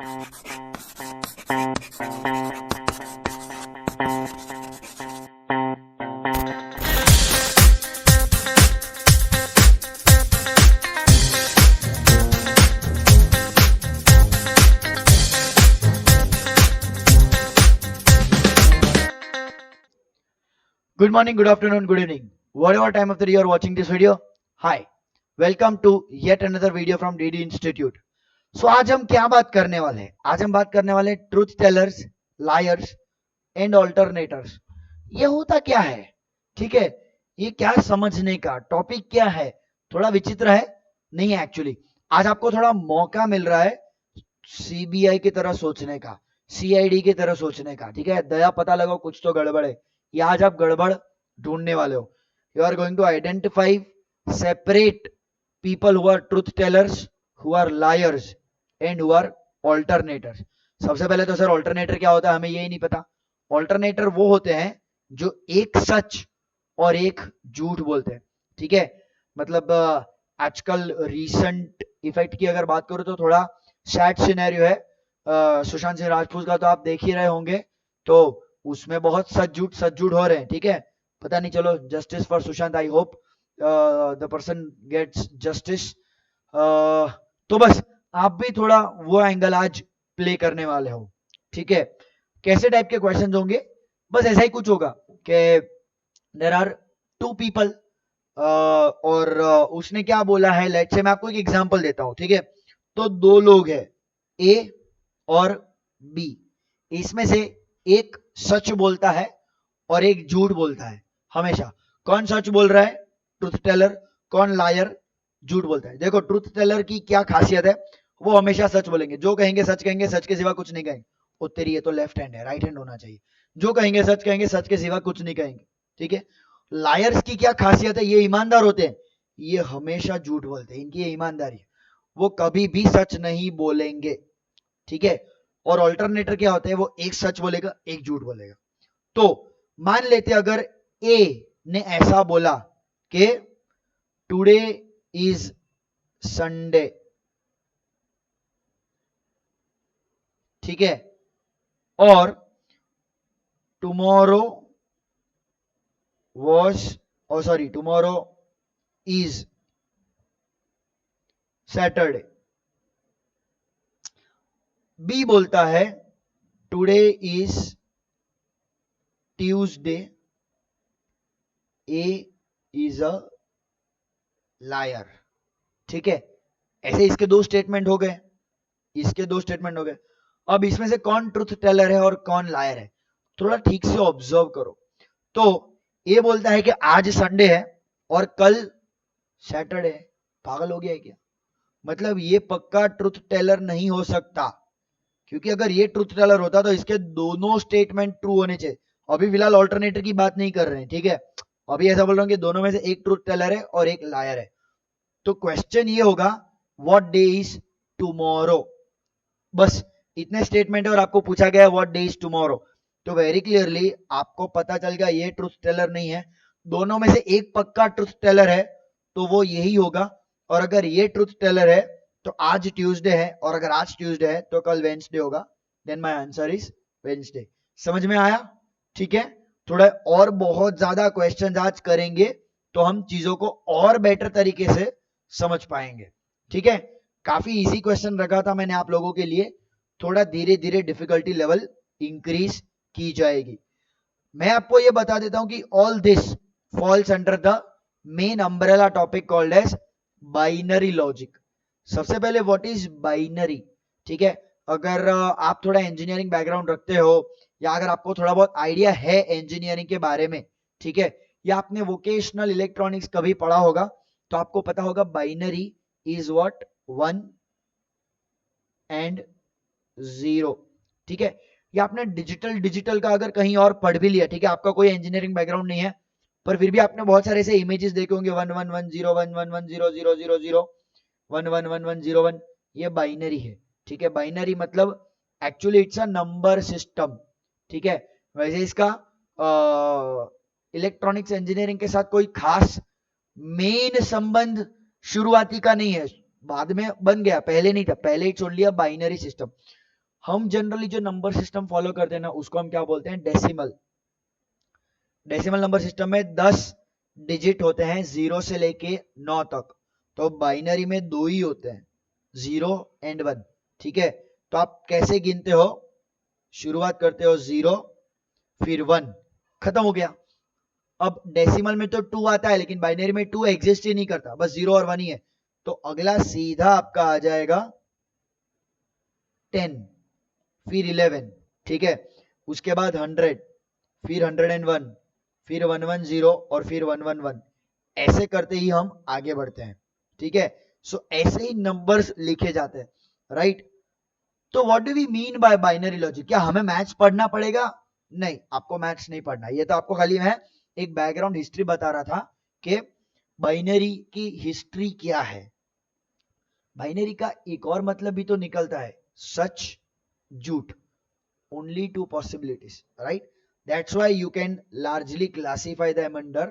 Good morning, good afternoon, good evening. Whatever time of the day you are watching this video, hi. Welcome to yet another video from DD Institute. So आज हम क्या बात करने वाले हैं? आज हम बात करने वाले truth tellers, liars and alternators. ये होता क्या है? ठीक है, ये क्या समझने का टॉपिक क्या है? थोड़ा विचित्र है नहीं है एक्चुअली. आज आपको थोड़ा मौका मिल रहा है सीबीआई की तरह सोचने का, सीआईडी की तरह सोचने का. ठीक है, दया पता लगाओ कुछ तो गड़बड़ है. या आज आप गड़बड़ ढूंढने वाले हो. You are going to identify separate people who are truth tellers, who are liars and who are alternators. सबसे पहले तो सर ऑल्टरनेटर क्या होता है हमें यही नहीं पता. ऑल्टरनेटर वो होते हैं जो एक सच और एक झूठ बोलते हैं. ठीक है, मतलब आजकल रीसेंट इफेक्ट की अगर बात करूं तो थोड़ा सैड सिनेरियो है. सुशांत सिंह राजपूत का तो आप देख ही रहे होंगे. तो उसमें बहुत सच झूठ हो रहे हैं. ठीक है, पता नहीं, चलो justice for Sushant. I hope the person gets justice. तो बस आप भी थोड़ा वो एंगल आज प्ले करने वाले हो. ठीक है, कैसे टाइप के क्वेश्चंस होंगे? बस ऐसा ही कुछ होगा कि देयर आर टू पीपल और उसने क्या बोला है. लेट्स से मैं आपको एक एग्जांपल देता हूं. ठीक है, तो दो लोग हैं ए और बी. इसमें से एक सच बोलता है और एक झूठ बोलता है. हमेशा कौन सच बोल रहा है? Truth teller. कौन लायर? झूठ बोलता है. देखो ट्रूथ टेलर की क्या खासियत है, वो हमेशा सच बोलेंगे. जो कहेंगे सच कहेंगे, सच के सिवा कुछ नहीं कहेंगे. ओ तेरी, ये तो लेफ्ट हैंड है, राइट हैंड होना चाहिए. जो कहेंगे, सच के सिवा कुछ नहीं कहेंगे. ठीक है, लायर्स की क्या खासियत है? ये ईमानदार होते हैं. ये हमेशा झूठ बोलते हैं. इनकी ये ईमानदारी है, वो कभी भी सच नहीं बोलेंगे. ठीक है, और ऑल्टरनेटर क्या होता है? वो एक सच बोलेगा, एक झूठ बोलेगा. तो मान लेते अगर ए ने ऐसा बोला कि टुडे इज संडे. ठीक है, और tomorrow tomorrow is Saturday. B बोलता है today is Tuesday. A is a liar. ठीक है, ऐसे इसके दो स्टेटमेंट हो गए. अब इसमें से कौन ट्रुथ टेलर है और कौन लायर है, थोड़ा ठीक से ऑब्जर्व करो. तो ए बोलता है कि आज संडे है और कल सैटरडे है. पागल हो गया है क्या? मतलब ये पक्का ट्रुथ टेलर नहीं हो सकता, क्योंकि अगर ये ट्रुथ टेलर होता तो इसके दोनों स्टेटमेंट ट्रू होने चाहिए. अभी फिलहाल ऑल्टरनेटर की बात नहीं कर रहे हैं. ठीक है, अभी ऐसा बोल रहा हूं कि दोनों में से एक ट्रुथ टेलर है और एक लायर है. तो क्वेश्चन ये होगा व्हाट डे इज टुमारो. बस इतने स्टेटमेंट है और आपको पूछा गया व्हाट डे इज टुमारो. तो वेरी क्लियरली आपको पता चल गया ये ट्रुथ टेलर नहीं है. दोनों में से एक पक्का ट्रुथ टेलर है, तो वो यही होगा. और अगर ये ट्रुथ टेलर है तो आज ट्यूसडे है, और अगर आज ट्यूसडे है तो कल वेडनेसडे होगा. Then my answer is Wednesday. समझ में आया? ठीक है, थोड़ा और बहुत ज्यादा क्वेश्चंस आज करेंगे तो हम चीजों को और बेटर तरीके से समझ पाएंगे. ठीक है, काफी इजी क्वेश्चन रखा था मैंने आप लोगों के लिए. थोड़ा धीरे धीरे डिफिकल्टी लेवल इंक्रीज की जाएगी. मैं आपको ये बता देता हूं कि all this falls under the main umbrella topic called as binary logic. सबसे पहले व्हाट इज बाइनरी? ठीक है, अगर आप थोड़ा इंजीनियरिंग बैकग्राउंड रखते हो, या अगर आपको थोड़ा बहुत आइडिया है इंजीनियरिंग के बारे में, ठीक है, या आपने वोकेशनल इलेक्ट्रॉनिक्स कभी पढ़ा होगा, तो आपको पता होगा बाइनरी इज व्हाट 1 एंड 0. ठीक है, या आपने डिजिटल का अगर कहीं और पढ़ भी लिया, ठीक है, आपका कोई इंजीनियरिंग बैकग्राउंड नहीं है, पर फिर भी आपने बहुत सारे ऐसे इमेजेस देखे होंगे 1 1 1 0 1 1 1 0 0 0 0 1 1 1 1 0 1. ये बाइनरी है. ठीक है, बाइनरी मतलब actually it's a number system. ठीक है, वैसे इसका इलेक्ट्रॉनिक्स इंजीनियरिंग के साथ कोई खास मेन संबंध शुरुआती का नहीं है, बाद में बन गया, पहले नहीं था. पहले ही छोड़ लिया बाइनरी सिस्टम. हम जनरली जो नंबर सिस्टम फॉलो करते हैं ना उसको हम क्या बोलते हैं, डेसिमल। डेसिमल नंबर सिस्टम में 10 डिजिट होते हैं 0 से लेके 9 तक। तो बाइनरी में 2 ही होते हैं, 0 एंड 1। ठीक है, तो आप कैसे गिनते हो, शुरुआत करते हो 0 फिर 1, खत्म हो गया। अब डेसिमल में तो 2 आता है लेकिन बाइनरी में 2 एग्जिस्ट ही नहीं करता, बस 0 और 1 ही है। तो अगला सीधा आपका आ जाएगा 10 फिर 11। ठीक है, उसके बाद 100 फिर 101 फिर 110 और फिर 111। ऐसे करते ही हम आगे बढ़ते हैं। ठीक है, सो ऐसे ही नंबर्स लिखे जाते हैं, राइट। तो what do we mean by binary logic? क्या हमें मैथ्स पढ़ना पड़ेगा? नहीं, आपको मैथ्स नहीं पढ़ना। ये तो आपको खाली मैं एक बैकग्राउंड हिस्ट्री बता रहा था कि बाइनरी की हिस्ट्री क्या है। बाइनरी का एक और मतलब भी तो निकलता है, सच, झूठ। only two possibilities, right? That's why you can largely classify them under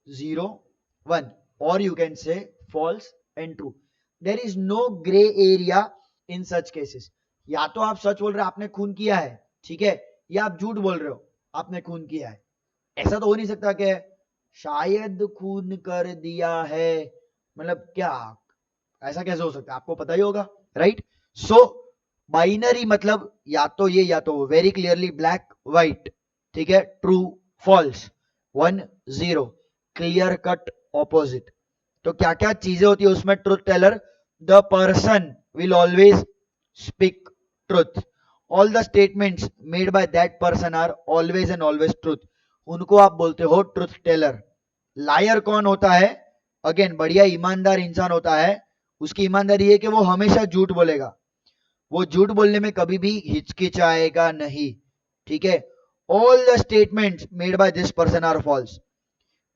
0 1, or you can say false and true. There is no gray area in such cases. या तो आप सच बोल रहे हैं आपने खून किया है, ठीक है, या आप झूठ बोल रहे हो आपने खून किया है। ऐसा तो हो नहीं सकता कि शायद खून कर दिया है, मतलब क्या, ऐसा कैसे हो सकता है? आपको पता ही होगा, राइट। सो बाइनरी मतलब या तो ये या तो वेरी क्लियरली ब्लैक व्हाइट। ठीक है, true false 1 0, clear cut opposite. तो क्या क्या चीजें होती है उसमें truth teller? The person will always speak truth, all the statements made by that person are always and always truth. उनको आप बोलते हो ट्रूथ टेलर। लायर कौन होता है? अगेन बढ़िया ईमानदार इंसान होता है, उसकी ईमानदारी है कि वो हमेशा झूठ बोलेगा, वो झूठ बोलने में कभी भी हिचकिचाएगा नहीं। ठीक है, all the statements made by this person are false.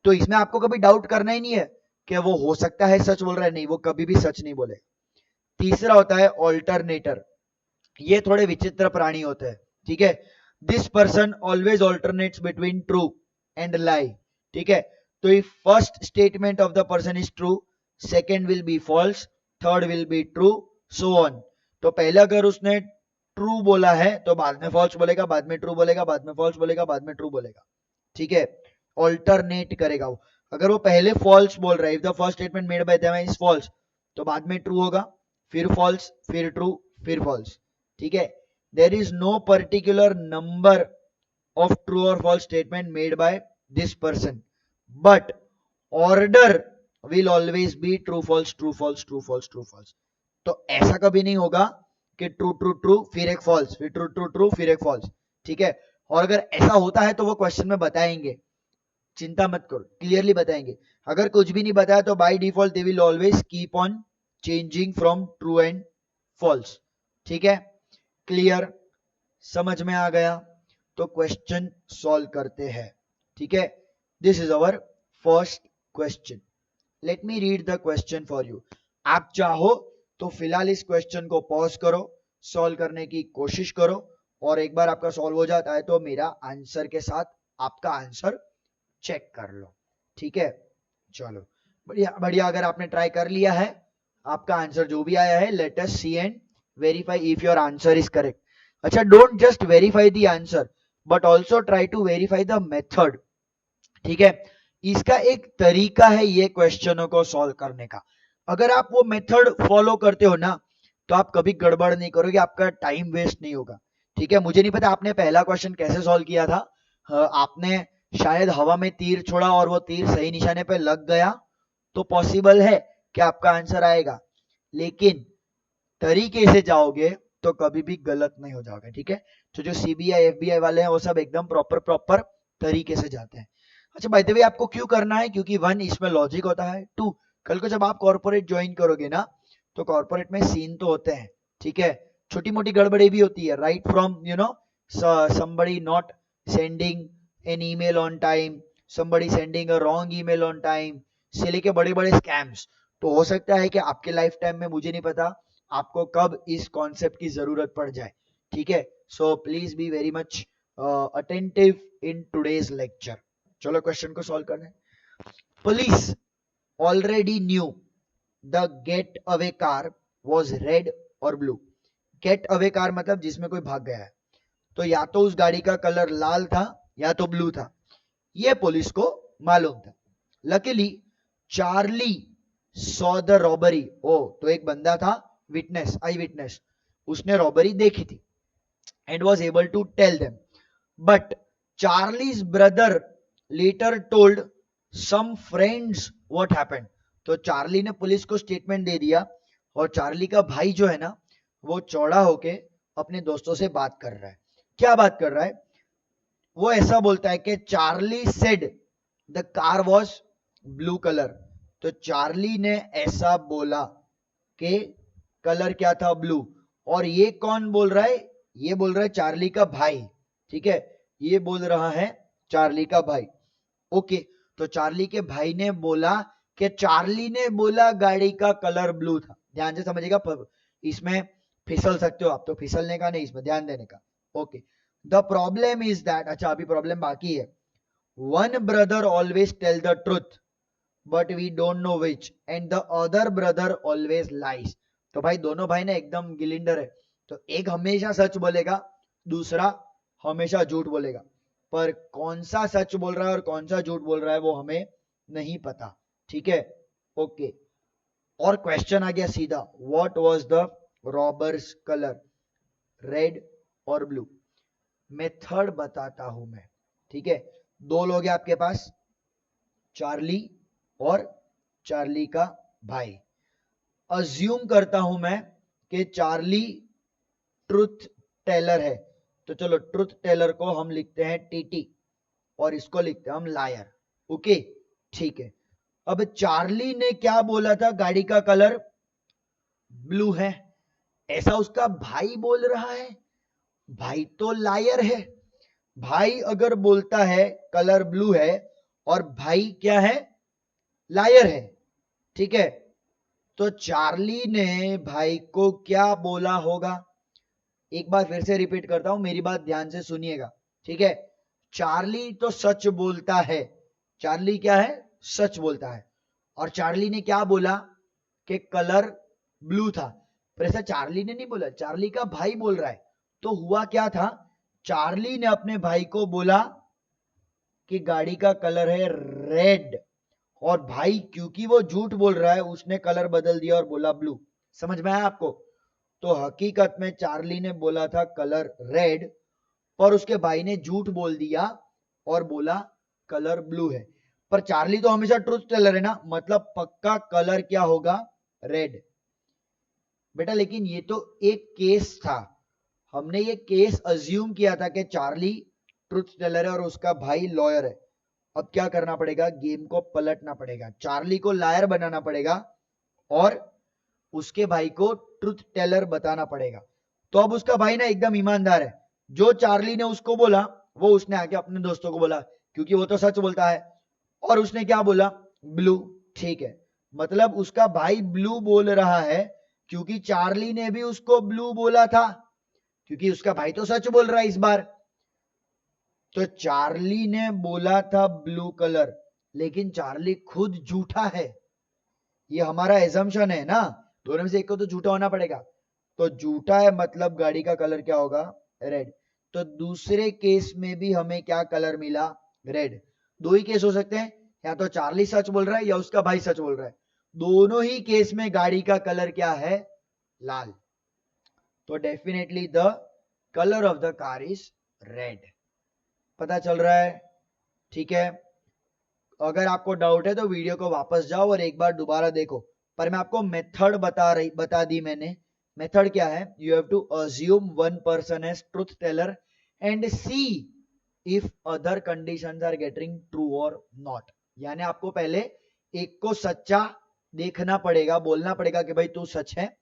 तो इसमें आपको कभी डाउट करना ही नहीं है कि वो हो सकता है सच बोल रहा है, नहीं, वो कभी भी सच नहीं बोले। तीसरा होता है ऑल्टरनेटर। ये थोड़े विचित्र प्राणी होते हैं। ठीक है, this person always alternates between true and lie. ठीक है, तो if first statement of the person is true, second will be false, third will be true, so on. तो पहले अगर उसने ट्रू बोला है तो बाद में फॉल्स बोलेगा, बाद में ट्रू बोलेगा, बाद में फॉल्स बोलेगा, बाद में ट्रू बोलेगा। ठीक है, ऑल्टरनेट करेगा वो। अगर वो पहले फॉल्स बोल रहा है, if the first statement made by them is false, तो बाद में ट्रू होगा, फिर फॉल्स, फिर ट्रू, फिर फॉल्स। ठीक है, there is no particular number of true और false statement made by this person, but order will always be true false true false true false true false. तो ऐसा कभी नहीं होगा कि ट्रू ट्रू ट्रू फिर एक फॉल्स, फिर ट्रू ट्रू ट्रू फिर एक फॉल्स। ठीक है, और अगर ऐसा होता है तो वो क्वेश्चन में बताएंगे, चिंता मत करो, क्लियरली बताएंगे। अगर कुछ भी नहीं बताया तो by default they will always keep on changing from true and false. ठीक है, क्लियर, समझ में आ गया? तो क्वेश्चन सॉल्व करते हैं। ठीक है, this is our first question. Let me read the question for you. आप चाहो तो फिलहाल इस क्वेश्चन को पॉज करो, सॉल्व करने की कोशिश करो, और एक बार आपका सॉल्व हो जाता है तो मेरा आंसर के साथ आपका आंसर चेक कर लो। ठीक है, चलो बढ़िया बढ़िया। अगर आपने ट्राई कर लिया है, आपका आंसर जो भी आया है, let us see and verify if your answer is correct. अच्छा, don't just verify the answer but also try to verify the method. ठीक है, इसका एक तरीका है ये क्वेश्चनों को सॉल्व करने का। अगर आप वो मेथड फॉलो करते हो ना तो आप कभी गड़बड़ नहीं करोगे, आपका टाइम वेस्ट नहीं होगा। ठीक है, मुझे नहीं पता आपने पहला क्वेश्चन कैसे सॉल्व किया था। आपने शायद हवा में तीर छोड़ा और वो तीर सही निशाने पे लग गया, तो पॉसिबल है कि आपका आंसर आएगा, लेकिन तरीके से जाओगे तो कभी भी गलत नहीं हो जाओगे। ठीक है, तो जो सीबीआई एफबीआई वाले हैं वो सब एकदम प्रॉपर प्रॉपर तरीके से जाते हैं। अच्छा, बाय द वे आपको क्यों करना है? क्योंकि 1 इसमें लॉजिक होता है, 2 कल को जब आप कॉर्पोरेट ज्वाइन करोगे ना तो कॉर्पोरेट में सीन तो होते हैं। ठीक है, छोटी मोटी गड़बड़ी भी होती है, right from somebody not sending an email on time, somebody sending a wrong email on time, से लेके बड़े बड़े स्कैम्स। तो हो सकता है कि आपके लाइफ टाइम में, मुझे नहीं पता आपको कब इस कॉन्सेप्ट की जरूरत पड़ जाए। ठीक है, so please be very much attentive in today's lecture. चलो क्वेश्चन को सॉल्व करने। Police already knew the get away car was red और ब्लू। गेट अवे कार मतलब जिसमें कोई भाग गया है, तो या तो उस गाड़ी का कलर लाल था या तो ब्लू था, ये पुलिस को मालूम था। Luckily Charlie saw the robbery, ओ तो एक बंदा था विटनेस, आई विटनेस, उसने रॉबरी देखी थी and was able to tell them. But Charlie's brother later told some friends what happened. तो चार्ली ने पुलिस को स्टेटमेंट दे दिया और चार्ली का भाई जो है ना वो चौड़ा होके अपने दोस्तों से बात कर रहा है। क्या बात कर रहा है? वो ऐसा बोलता है कि Charlie said the car was blue colour. तो चार्ली ने ऐसा बोला कि कलर क्या था? ब्लू। और ये कौन बोल रहा है? ये बोल रहा है चार्ली का भाई, ठीक है, ये बोल रहा है चार्ली का भाई। ओके, तो चार्ली के भाई ने बोला कि चार्ली ने बोला गाड़ी का कलर ब्लू था। ध्यान से समझिएगा, इसमें फिसल सकते हो आप, तो फिसलने का नहीं, इसमें ध्यान देने का। Okay, the problem is that, अच्छा अभी प्रॉब्लम बाकी है, one brother always tell the truth but we don't know which and the other brother always lies. तो भाई दोनों भाई ना एकदम गिलिंडर है, तो एक हमेशा सच बोलेगा, दूसरा हमेशा झूठ बोलेगा, पर कौन सा सच बोल रहा है और कौन सा झूठ बोल रहा है वो हमें नहीं पता, ठीक है। ओके, और क्वेश्चन आ गया सीधा, what was the robbers colour, red और ब्लू? मेथड बताता हूं मैं, ठीक है। दो लोग हैं आपके पास, चार्ली और चार्ली का भाई। अज्यूम करता हूं मैं कि चार्ली ट्रुथ टेलर है, तो चलो ट्रुथ टेलर को हम लिखते हैं टीटी और इसको लिखते हैं हम लायर। ओके, ठीक है। अब चार्ली ने क्या बोला था? गाड़ी का कलर ब्लू है, ऐसा उसका भाई बोल रहा है। भाई तो लायर है, भाई अगर बोलता है कलर ब्लू है और भाई क्या है? लायर है, ठीक है। तो चार्ली ने भाई को क्या बोला होगा? एक बार फिर से रिपीट करता हूं, मेरी बात ध्यान से सुनिएगा, ठीक है। चार्ली तो सच बोलता है, चार्ली क्या है? सच बोलता है। और चार्ली ने क्या बोला? कि कलर ब्लू था, पर ऐसा चार्ली ने नहीं बोला, चार्ली का भाई बोल रहा है। तो हुआ क्या था? चार्ली ने अपने भाई को बोला कि गाड़ी का कलर है रेड, और भाई क्योंकि वो झूठ बोल रहा है उसने कलर बदल दिया और बोला ब्लू। समझ में आया आपको? तो हकीकत में चार्ली ने बोला था कलर रेड, पर उसके भाई ने झूठ बोल दिया और बोला कलर ब्लू है। पर चार्ली तो हमेशा ट्रुथ टेलर है ना, मतलब पक्का कलर क्या होगा? रेड। बेटा लेकिन ये तो एक केस था, हमने ये केस अज्यूम किया था कि चार्ली ट्रुथ टेलर है और उसका भाई लॉयर है। अब क्या करना पड़ेगा? गेम को पलटना पड़ेगा, चार्ली को लायर बनाना पड़ेगा और उसके भाई को ट्रुथ टेलर बताना पड़ेगा। तो अब उसका भाई ना एकदम ईमानदार है, जो चार्ली ने उसको बोला वो उसने आके अपने दोस्तों को बोला, क्योंकि वो तो सच बोलता है। और उसने क्या बोला? ब्लू, ठीक है। मतलब उसका भाई ब्लू बोल रहा है क्योंकि चार्ली ने भी उसको ब्लू बोला था, क्योंकि उसका भाई तो सच बोल रहा है इस बार। तो चार्ली ने बोला था ब्लू कलर, लेकिन चार्ली खुद झूठा है, ये हमारा एजम्पशन है ना, दोनों में से एक को तो झूठा होना पड़ेगा। तो झूठा है मतलब गाड़ी का कलर क्या होगा? रेड। तो दूसरे केस में भी हमें क्या कलर मिला? रेड। दो ही केस हो सकते हैं, या तो चार्ली सच बोल रहा है या उसका भाई सच बोल रहा है, दोनों ही केस में गाड़ी का कलर क्या है? लाल। तो definitely the colour of the car is red. पता चल रहा है? ठीक है। अगर आपको डाउट है तो वीडियो को वापस जाओ और एक बार दोबारा देखो, पर मैं आपको मेथड बता दी मैंने। मेथड क्या है? You have to assume one person as truth teller and see if other conditions are getting true और नॉट। यानी आपको पहले एक को सच्चा देखना पड़ेगा, बोलना पड़ेगा कि भाई तू सच है,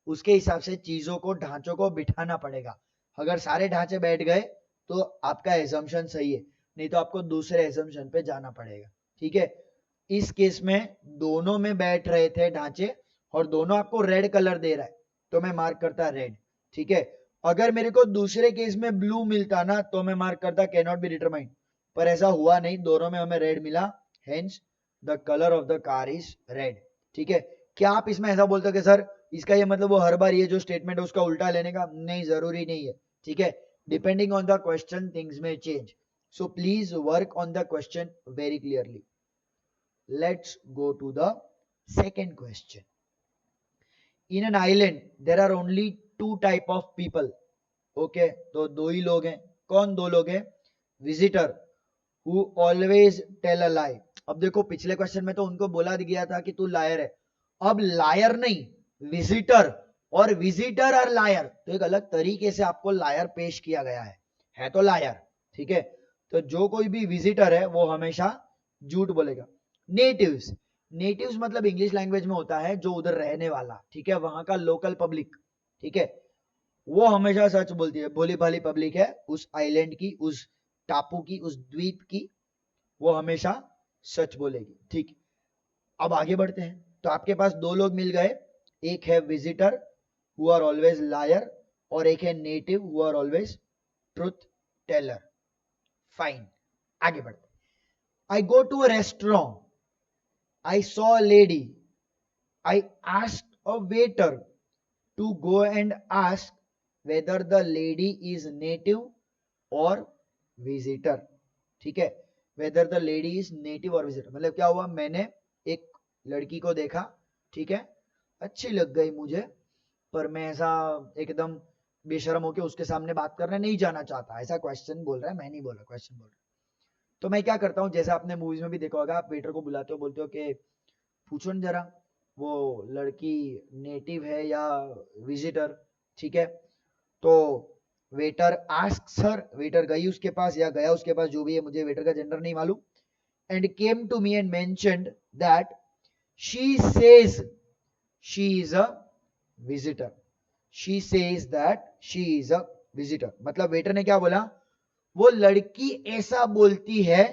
उसके हिसाब से चीजों को, ढांचों को बिठाना पड़ेगा। अगर सारे ढांचे बैठ गए तो आपका एजम्पशन सही है, नहीं तो आपको दूसरे एजम्पशन पे जाना पड़ेगा, ठीक है। इस केस में दोनों में बैठ रहे थे ढांचे और दोनों आपको रेड कलर दे रहा है, तो मैं मार्क करता रेड, ठीक है। अगर मेरे को दूसरे केस में ब्लू मिलता ना तो मैं मार्क करता कैन नॉट बी डिटरमाइंड, पर ऐसा हुआ नहीं, दोनों में हमें रेड मिला, hence the colour of the car is red, ठीक है। क्या आप इसमें ऐसा बोलते हो कि सर इसका ये मतलब वो हर बार ये जो स्टेटमेंट है उसका उल्टा लेने का नहीं, जरूरी नहीं है, ठीक है। Depending on the question things में change, so please work on the question very clearly. Let's go to the second question. In an island there are only 2 type of people, okay, तो 2 ही लोग हैं। कौन 2 लोग हैं? Visitor who always tell a lie. अब देखो पिछले क्वेश्चन में तो उनको बोला गया था कि तू लायर है, अब लायर नहीं विजिटर, और विजिटर और लायर, तो एक अलग तरीके से आपको लायर पेश किया गया है तो लायर, ठीक है। तो जो कोई भी विजिटर है वो हमेशा झूठ बोलेगा। नेटिव्स, नेटिव्स मतलब इंग्लिश लैंग्वेज में होता है जो उधर रहने वाला, ठीक है, वहां का लोकल पब्लिक, ठीक है, वो हमेशा सच बोलती है। भोली भाली पब्लिक है उस आइलैंड की, उस टापू की, उस द्वीप की, वो हमेशा सच बोलेगी, ठीक। अब आगे बढ़ते हैं, तो आपके पास 2 लोग मिल गए, एक है visitor who are always liar, और एक है native who are always truth teller. Fine, आगे बढ़ते। I go to a restaurant, I saw a lady, I asked a waiter to go and ask whether the lady is native और visitor, ठीक है। Whether the lady is native और visitor मतलब क्या हुआ, मैंने एक लड़की को देखा, ठीक है, अच्छी लग गई मुझे, पर मैं ऐसा एकदम बेशर्म होके उसके सामने बात करने नहीं जाना चाहता, ऐसा क्वेश्चन बोल रहा है, मैं नहीं बोल रहा, क्वेश्चन बोल रहा है। तो मैं क्या करता हूँ, जैसे आपने मूवीज में भी देखा होगा, आप वेटर को बुलाते हो, बोलते हो कि पूछो न जरा वो लड़की नेटिव है या विजिटर, ठीक है। तो वेटर आस्क सर, वेटर गई उसके पास या गया उसके पास, जो भी है, मुझे वेटर का जेंडर नहीं मालूम, and came to me and mentioned that she says she is a visitor, she says that she is a visitor, मतलब वेटर ने क्या बोला, वो लड़की ऐसा बोलती है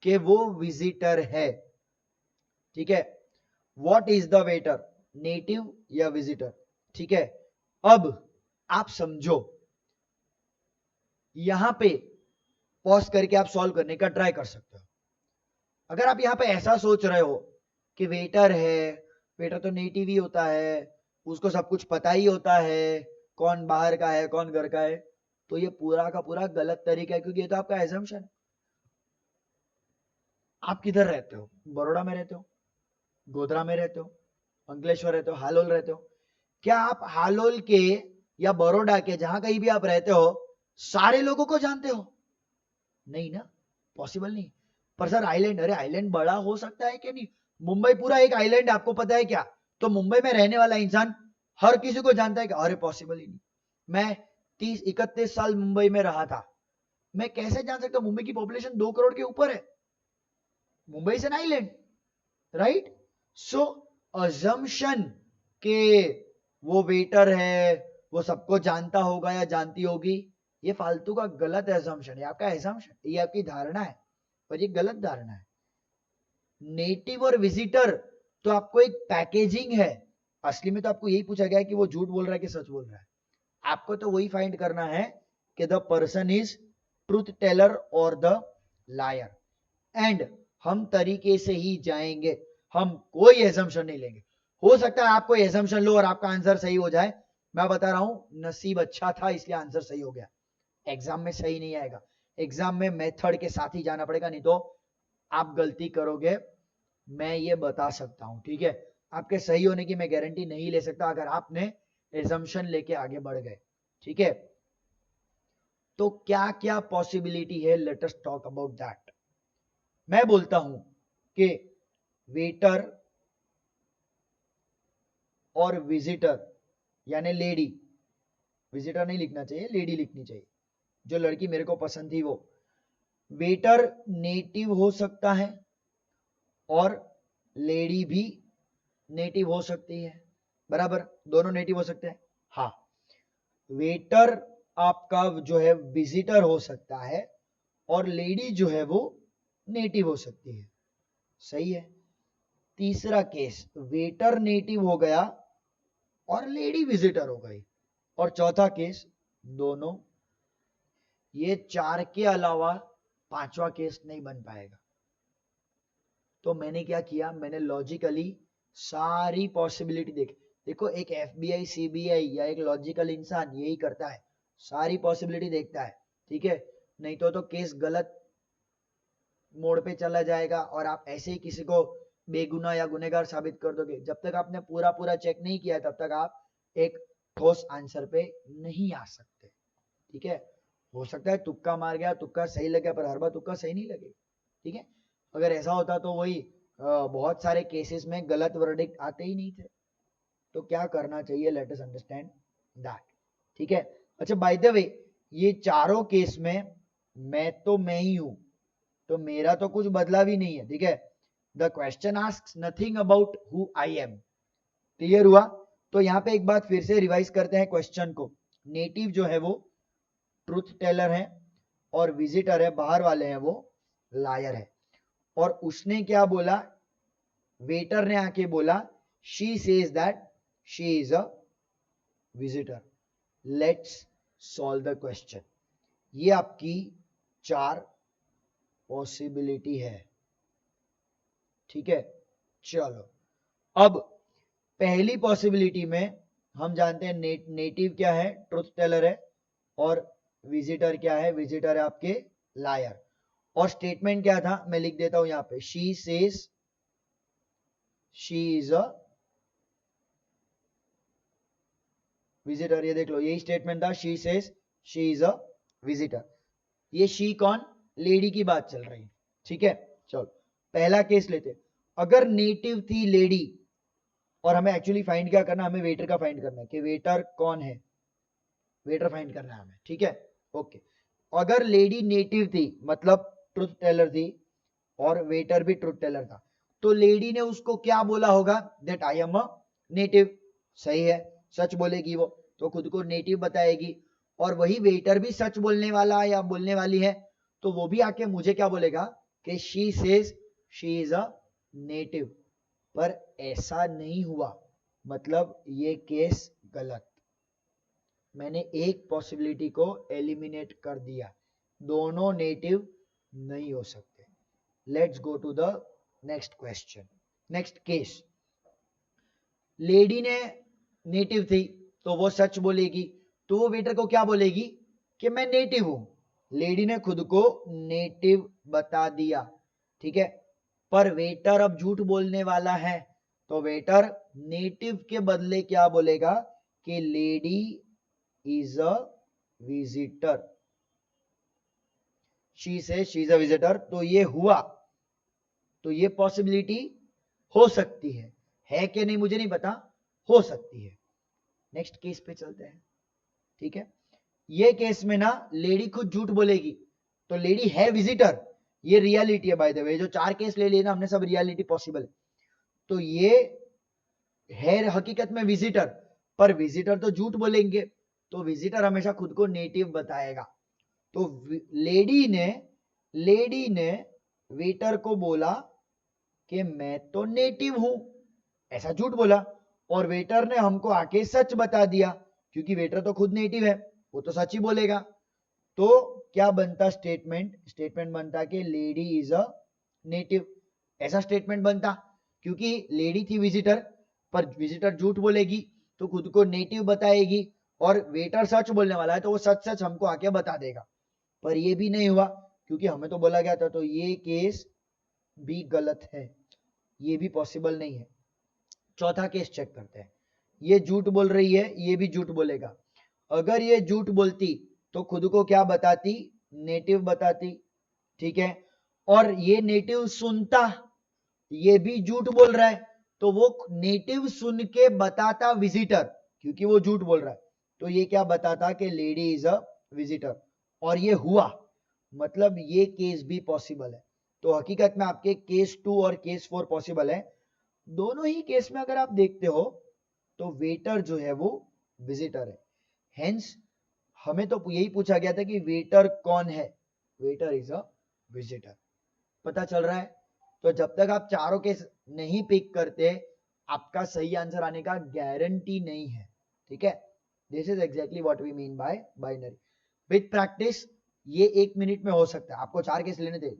कि वो विजिटर है, ठीक है। What is the waiter, native या विजिटर, ठीक है। अब आप समझो, यहां पे पॉज करके आप सॉल्व करने का ट्राई कर सकते हो। अगर आप यहां पे ऐसा सोच रहे हो कि वेटर है, वेटर तो नेटिव ही होता है, उसको सब कुछ पता ही होता है, कौन बाहर का है कौन घर का है, तो ये पूरा का पूरा गलत तरीका है, क्योंकि ये तो आपका एजम्पशन है। आप किधर रहते हो? बड़ौदा में रहते हो, गोधरा में रहते हो, अंकलेश्वर रहते हो, हालोल रहते हो, क्या आप हालोल के या बड़ौदा के जहां कहीं भी आप रहते हो सारे लोगों को जानते हो? नहीं ना, पॉसिबल नहीं। पर सर आइलैंड, अरे आइलैंड बड़ा हो सकता है कि नहीं, मुंबई पूरा एक आइलैंड, आपको पता है क्या? तो मुंबई में रहने वाला इंसान हर किसी को जानता है कि अरे पॉसिबल ही नहीं। मैं 30-31 साल मुंबई में रहा था, मैं कैसे जान सकता हूं? मुंबई की पॉपुलेशन 2 करोड़ के ऊपर है, Mumbai is an island, right. So assumption के वो वेटर है, वो सबको जानता होगा या जानती होगी, ये फालतू का गलत एजम्पशन है, आपका एजम्पशन, ये आपकी धारणा है, पर ये गलत धारणा है। नेटिव और विजिटर तो आपको एक पैकेजिंग है, असली में तो आपको यही पूछा गया है कि वो झूठ बोल रहा है कि सच बोल रहा है। आपको तो वही फाइंड करना है कि the person is truth teller और द लायर, एंड हम तरीके से ही जाएंगे, हम कोई एजम्पशन नहीं लेंगे। हो सकता है आप कोई एजम्पशन लो और आपका आंसर सही हो जाए, मैं बता रहा हूं नसीब अच्छा था इसलिए आंसर सही हो गया, एग्जाम में सही नहीं आएगा, एग्जाम में मेथड के साथ ही जाना पड़ेगा, नहीं तो आप गलती करोगे, मैं ये बता सकता हूं, ठीक है। आपके सही होने की मैं गारंटी नहीं ले सकता अगर आपने एजम्पशन लेके आगे बढ़ गए, ठीक है। तो क्या क्या पॉसिबिलिटी है, let us talk about that. मैं बोलता हूं कि वेटर और विजिटर यानी लेडी, विजिटर नहीं लिखना चाहिए, लेडी लिखनी चाहिए, जो लड़की मेरे को पसंद थी वो। वेटर नेटिव हो सकता है और लेडी भी नेटिव हो सकती है, बराबर, दोनों नेटिव हो सकते हैं। हाँ, वेटर आपका जो है विजिटर हो सकता है और लेडी जो है वो नेटिव हो सकती है, सही है। तीसरा केस, वेटर नेटिव हो गया और लेडी विजिटर हो गई, और चौथा केस दोनों। ये 4 के अलावा 5वां केस नहीं बन पाएगा। तो मैंने क्या किया, मैंने लॉजिकली सारी पॉसिबिलिटी देखी, देखो एक FBI CBI या एक लॉजिकल इंसान यही करता है, सारी पॉसिबिलिटी देखता है, ठीक है, नहीं तो केस गलत मोड़ पे चला जाएगा और आप ऐसे ही किसी को बेगुनाह या गुनहगार साबित कर दोगे। जब तक आपने पूरा पूरा चेक नहीं किया तब तक आप एक ठोस आंसर पे नहीं आ सकते, ठीक है। हो सकता है तुक्का मार गया, तुक्का सही लग गया, पर हर बार तुक्का सही नहीं लगेगा, ठीक है। अगर ऐसा होता तो वही बहुत सारे केसेस में गलत वर्डिक्ट आते ही नहीं थे। तो क्या करना चाहिए, लेट अस अंडरस्टैंड दैट, ठीक है। अच्छा बाय द वे, ये चारों केस में मैं ही हूं, तो मेरा तो कुछ बदला भी नहीं है, ठीक है। The question asks nothing about who I am, clear हुआ। तो यहाँ पे एक बात फिर से रिवाइज करते हैं क्वेश्चन को। नेटिव जो है वो ट्रूथ टेलर है और विजिटर है, बाहर वाले हैं, वो लायर है। और उसने क्या बोला, वेटर ने आके बोला she says that she is a visitor. Let's solve the question. ये आपकी 4 पॉसिबिलिटी है, ठीक है। चलो अब पहली पॉसिबिलिटी में हम जानते हैं नेटिव क्या है, ट्रूथ टेलर है, और विजिटर क्या है, विजिटर है आपके लायर। और स्टेटमेंट क्या था, मैं लिख देता हूं यहां पे, she says she is a visitor. ये देख लो, यही स्टेटमेंट था, she says she is a visitor. ये शी कौन, लेडी की बात चल रही है, ठीक है। चलो पहला केस लेते, अगर नेटिव थी लेडी, और हमें एक्चुअली फाइंड क्या करना, हमें वेटर का फाइंड करना है कि वेटर कौन है, वेटर फाइंड करना है हमें, ठीक है, ओके। अगर लेडी नेटिव थी मतलब ट्रूथ टेलर थी और वेटर भी ट्रूथ टेलर था, तो लेडी ने उसको क्या बोला होगा, that I am a native, सही है, सच बोलेगी वो, तो खुद को नेटिव बताएगी। और वही वेटर भी सच बोलने वाला या बोलने वाली है, तो वो भी आके मुझे क्या बोलेगा कि she says she is a native. पर ऐसा नहीं हुआ, मतलब ये केस गलत, मैंने एक पॉसिबिलिटी को एलिमिनेट कर दिया, दोनों नेटिव नहीं हो सकते। Let's go to the next question, next case. Lady ने नेटिव थी तो वो सच बोलेगी, तो वो वेटर को क्या बोलेगी कि मैं नेटिव हूं। लेडी ने खुद को नेटिव बता दिया, ठीक है। पर वेटर अब झूठ बोलने वाला है, तो वेटर नेटिव के बदले क्या बोलेगा कि lady is a visitor, she से शी इज अ विजिटर। तो ये हुआ, तो ये पॉसिबिलिटी हो सकती है कि नहीं मुझे नहीं पता, हो सकती है। नेक्स्ट केस पे चलते हैं, ठीक है। ये केस में ना लेडी खुद झूठ बोलेगी, तो लेडी है विजिटर, ये रियलिटी है बाय द वे। जो 4 केस ले लिए ना हमने, सब रियलिटी पॉसिबल है। तो ये है हकीकत में विजिटर, पर विजिटर तो झूठ बोलेंगे, तो विजिटर हमेशा खुद को नेटिव बताएगा। तो लेडी ने वेटर को बोला कि मैं तो नेटिव हूं, ऐसा झूठ बोला, और वेटर ने हमको आके सच बता दिया, क्योंकि वेटर तो खुद नेटिव है, वो तो सच ही बोलेगा। तो क्या बनता स्टेटमेंट, स्टेटमेंट बनता कि लेडी इज अ नेटिव, ऐसा स्टेटमेंट बनता, क्योंकि लेडी थी विजिटर, पर विजिटर झूठ बोलेगी तो खुद को नेटिव बताएगी, और वेटर सच बोलने वाला है तो वो सच सच हमको आके बता देगा। पर ये भी नहीं हुआ, क्योंकि हमें तो बोला गया था, तो ये केस भी गलत है, ये भी पॉसिबल नहीं है। चौथा केस चेक करते हैं। ये झूठ बोल रही है, ये भी झूठ बोलेगा। अगर ये झूठ बोलती तो खुद को क्या बताती, नेटिव बताती, ठीक है। और ये नेटिव सुनता, ये भी झूठ बोल रहा है, तो वो नेटिव सुन के बताता विजिटर, क्योंकि वो झूठ बोल रहा है, तो ये क्या बताता कि लेडी इज अ विजिटर। और ये हुआ, मतलब ये केस भी पॉसिबल है। तो हकीकत में आपके केस 2 और केस 4 पॉसिबल है। दोनों ही केस में अगर आप देखते हो तो वेटर जो है वो विजिटर है। हेंस हमें तो यही पूछा गया था कि वेटर कौन है, वेटर इज अ विजिटर। पता चल रहा है। तो जब तक आप चारों केस नहीं पिक करते, आपका सही आंसर आने का गारंटी नहीं है, ठीक है। This is exactly what we mean by binary. With practice ये 1 मिनट में हो सकता है। आपको 4 केस लेने थे,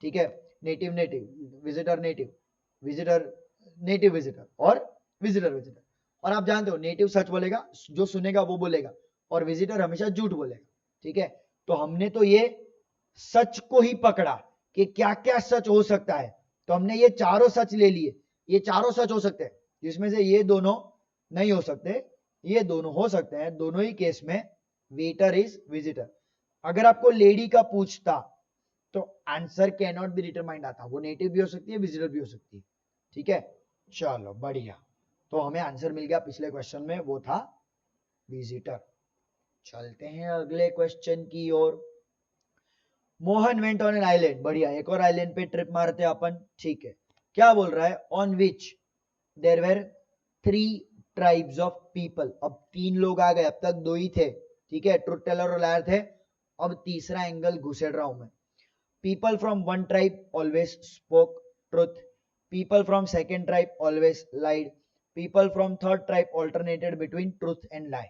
ठीक है। Native native, visitor native, visitor native visitor, और विजिटर विजिटर, और आप जानते हो नेटिव सच बोलेगा, जो सुनेगा वो बोलेगा, और विजिटर हमेशा झूठ बोलेगा, ठीक है। तो हमने तो ये सच को ही पकड़ा कि क्या क्या सच हो सकता है, तो हमने ये चारों सच ले लिए, ये चारों सच हो सकते हैं, जिसमें से ये दोनों नहीं हो सकते, ये दोनों हो सकते हैं। दोनों ही केस में वेटर इज विजिटर। अगर आपको लेडी का पूछता तो answer can not be determined आता, वो नेटिव भी हो सकती है, विजिटर भी हो सकती है, ठीक है। चलो बढ़िया, तो हमें आंसर मिल गया पिछले क्वेश्चन में, वो था विजिटर। चलते हैं अगले क्वेश्चन की ओर। Mohan went on an island, बढ़िया, एक और आइलैंड पे ट्रिप मारते अपन, ठीक है। क्या बोल रहा है, on which there were 3 tribes of people. अब 3 लोग आ गए, अब तक 2 ही थे, ठीक है, ट्रुथ टेलर और लायर थे, अब तीसरा एंगल घुसेड़ रहा हूं मैं। People from one tribe always spoke truth, people from second tribe always lied, people from third tribe alternated between truth and lie.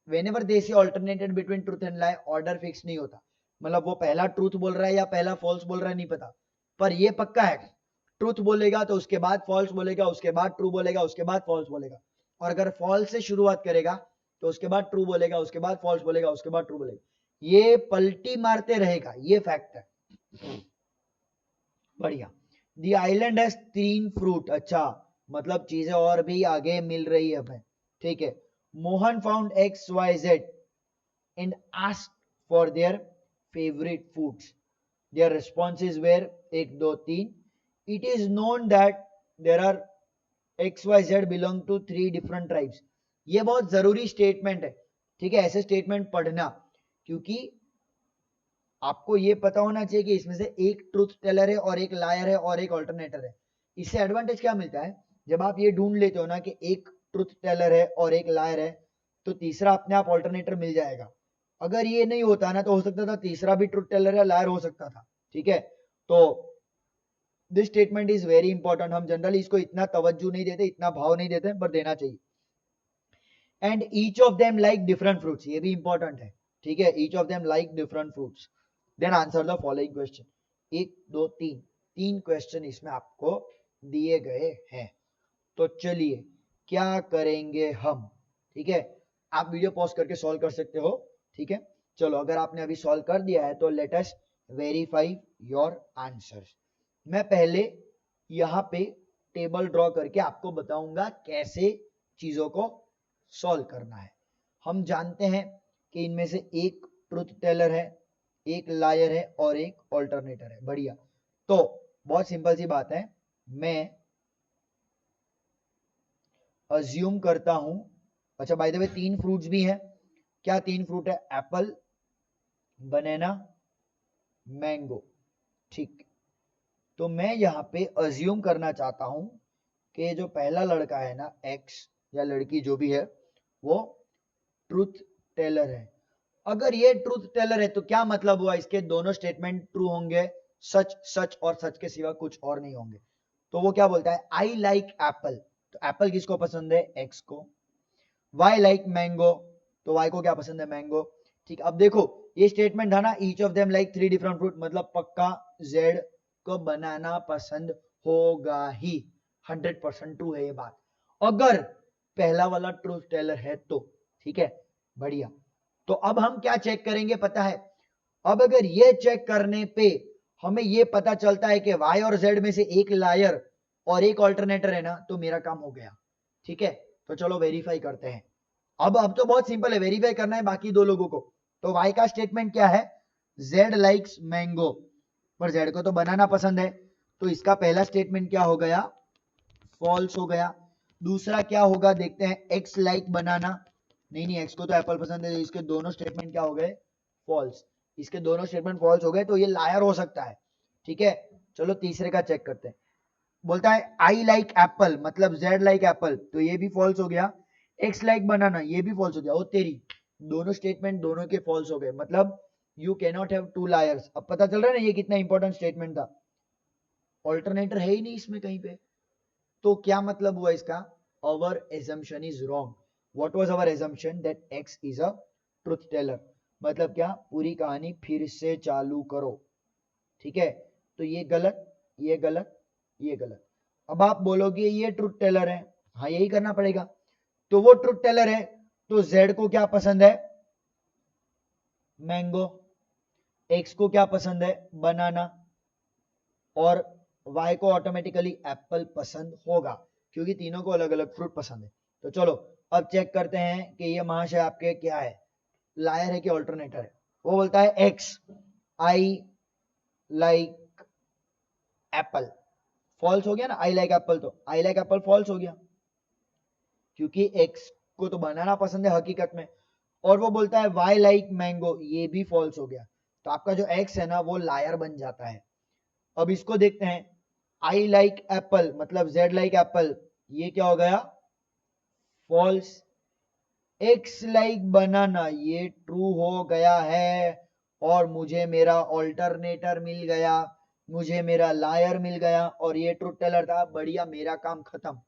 Whenever they say alternated between truth and lie, order fix नहीं होता, मतलब वो पहला truth बोल रहा है या पहला फॉल्स बोल रहा है नहीं पता, पर ये पक्का है ट्रूथ बोलेगा तो उसके बाद फॉल्स बोलेगा, उसके बाद ट्रू बोलेगा, उसके बाद फॉल्स बोलेगा, और अगर फॉल्स से शुरुआत करेगा तो उसके बाद ट्रू बोलेगा, उसके बाद फॉल्स बोलेगा, उसके बाद ट्रू बोलेगा, ये पलटी मारते रहेगा, ये फैक्ट है। बढ़िया। द आइलैंड हैज 3 फ्रूट, अच्छा मतलब चीजें और भी आगे मिल रही है हमें, ठीक है। Mohan found XYZ and asked for their favorite foods. Their responses were 1, 2, 3. It is known that there are XYZ belong to 3 different tribes. ये बहुत जरूरी स्टेटमेंट है, ठीक है, ऐसे स्टेटमेंट पढ़ना, क्योंकि आपको ये पता होना चाहिए कि इसमें से एक ट्रूथ टेलर है और एक लायर है और एक ऑल्टरनेटर है। इससे एडवांटेज क्या मिलता है, जब आप ये ढूंढ लेते हो ना कि एक ट्रूथ टेलर है और एक लायर है, तो तीसरा अपने आप ऑल्टरनेटर मिल जाएगा। अगर ये नहीं होता ना तो हो सकता था तीसरा भी ट्रूथ टेलर या लायर हो सकता था, ठीक है। तो this statement is very important, हम जनरली इसको इतना तवज्जो नहीं देते, इतना भाव नहीं देते, पर देना चाहिए। And each of them like different fruits, ये भी इंपॉर्टेंट है, ठीक है, each of them like different fruits. Then answer the following question. 1, 2, 3 question इसमें आपको दिए गए हैं, तो चलिए क्या करेंगे हम, ठीक है। आप वीडियो पॉज करके सॉल्व कर सकते हो, ठीक है। चलो अगर आपने अभी सॉल्व कर दिया है तो let us verify your answers. मैं पहले यहाँ पे टेबल ड्रॉ करके आपको बताऊंगा कैसे चीजों को सॉल्व करना है। हम जानते हैं कि इनमें से एक ट्रुथ टेलर है, एक लायर है और एक ऑल्टरनेटर है, बढ़िया। तो बहुत सिंपल सी बात है, मैं अज्यूम करता हूं, अच्छा बाय द वे 3 फ्रूट्स भी हैं, क्या 3 फ्रूट है, एप्पल, बनाना, मैंगो, ठीक। तो मैं यहाँ पे अज्यूम करना चाहता हूं कि जो पहला लड़का है ना, एक्स या लड़की जो भी है, वो ट्रूथ टेलर है। अगर ये ट्रूथ टेलर है तो क्या मतलब हुआ, इसके दोनों स्टेटमेंट ट्रू होंगे, सच सच और सच के सिवा कुछ और नहीं होंगे। तो वो क्या बोलता है, आई लाइक एप्पल, तो एप्पल किसको पसंद है, एक्स को। वाई लाइक मैंगो, तो वाई को क्या पसंद है, मैंगो, ठीक। अब देखो ये स्टेटमेंट था ना, each of them like 3 different fruit, मतलब पक्का जेड को बनाना पसंद होगा ही, 100% ट्रू है ये बात, अगर पहला वाला ट्रूथ टेलर है तो, ठीक है, बढ़िया। तो अब हम क्या चेक करेंगे पता है, अब अगर ये चेक करने पे हमें ये पता चलता है कि वाई और जेड में से एक लायर और एक ऑल्टरनेटर है ना, तो मेरा काम हो गया, ठीक है। तो चलो वेरीफाई करते हैं। अब तो बहुत सिंपल है, वेरीफाई करना है बाकी 2 लोगों को। तो वाई का स्टेटमेंट क्या है, जेड लाइक्स मैंगो, पर जेड को तो बनाना पसंद है, तो इसका पहला स्टेटमेंट क्या हो गया, फॉल्स हो गया। दूसरा क्या होगा देखते हैं, एक्स लाइक बनाना, नहीं एक्स को तो एप्पल पसंद है, इसके दोनों स्टेटमेंट क्या हो गए, फॉल्स, इसके दोनों स्टेटमेंट फॉल्स हो गए, तो ये लायर हो सकता है, ठीक है। चलो तीसरे का चेक करते हैं, बोलता है आई लाइक एप्पल, मतलब जेड लाइक एप्पल, तो ये भी फॉल्स हो गया। एक्स लाइक बनाना, ये भी फॉल्स हो गया, ओ तेरी, दोनों स्टेटमेंट दोनों के फॉल्स हो गए, मतलब you can not have 2 lawyers. अब पता चल रहा है ना ये कितना इंपॉर्टेंट स्टेटमेंट था, ऑल्टरनेटर है ही नहीं इसमें कहीं पे, तो क्या मतलब हुआ इसका, our assumption is wrong. What was our assumption, that X is a truth teller, मतलब क्या, पूरी कहानी फिर से चालू करो, ठीक है। तो ये गलत, ये गलत, ये गलत। अब आप बोलोगे ये ट्रूथ टेलर है, हाँ यही करना पड़ेगा। तो वो ट्रूथ टेलर है। तो जेड को क्या पसंद है? मैंगो। एक्स को क्या पसंद है? बनाना। और वाई को ऑटोमेटिकली एप्पल पसंद होगा, क्योंकि तीनों को अलग अलग फ्रूट पसंद है। तो चलो अब चेक करते हैं कि ये महाशय आपके क्या है, लायर है कि ऑल्टरनेटर है। वो बोलता है X, I like apple. False हो गया ना, आई लाइक एप्पल, तो आई लाइक एप्पल फॉल्स हो गया, क्योंकि एक्स को तो बनाना पसंद है हकीकत में। और वो बोलता है वाई लाइक मैंगो, ये भी फॉल्स हो गया। तो आपका जो एक्स है ना वो लायर बन जाता है। अब इसको देखते हैं, आई लाइक एप्पल मतलब जेड लाइक एप्पल, ये क्या हो गया? फॉल्स। एक्स लाइक बनाना, ये ट्रू हो गया है। और मुझे मेरा ऑल्टरनेटर मिल गया, मुझे मेरा लायर मिल गया, और ये ट्रूथ टेलर था। बढ़िया, मेरा काम खत्म।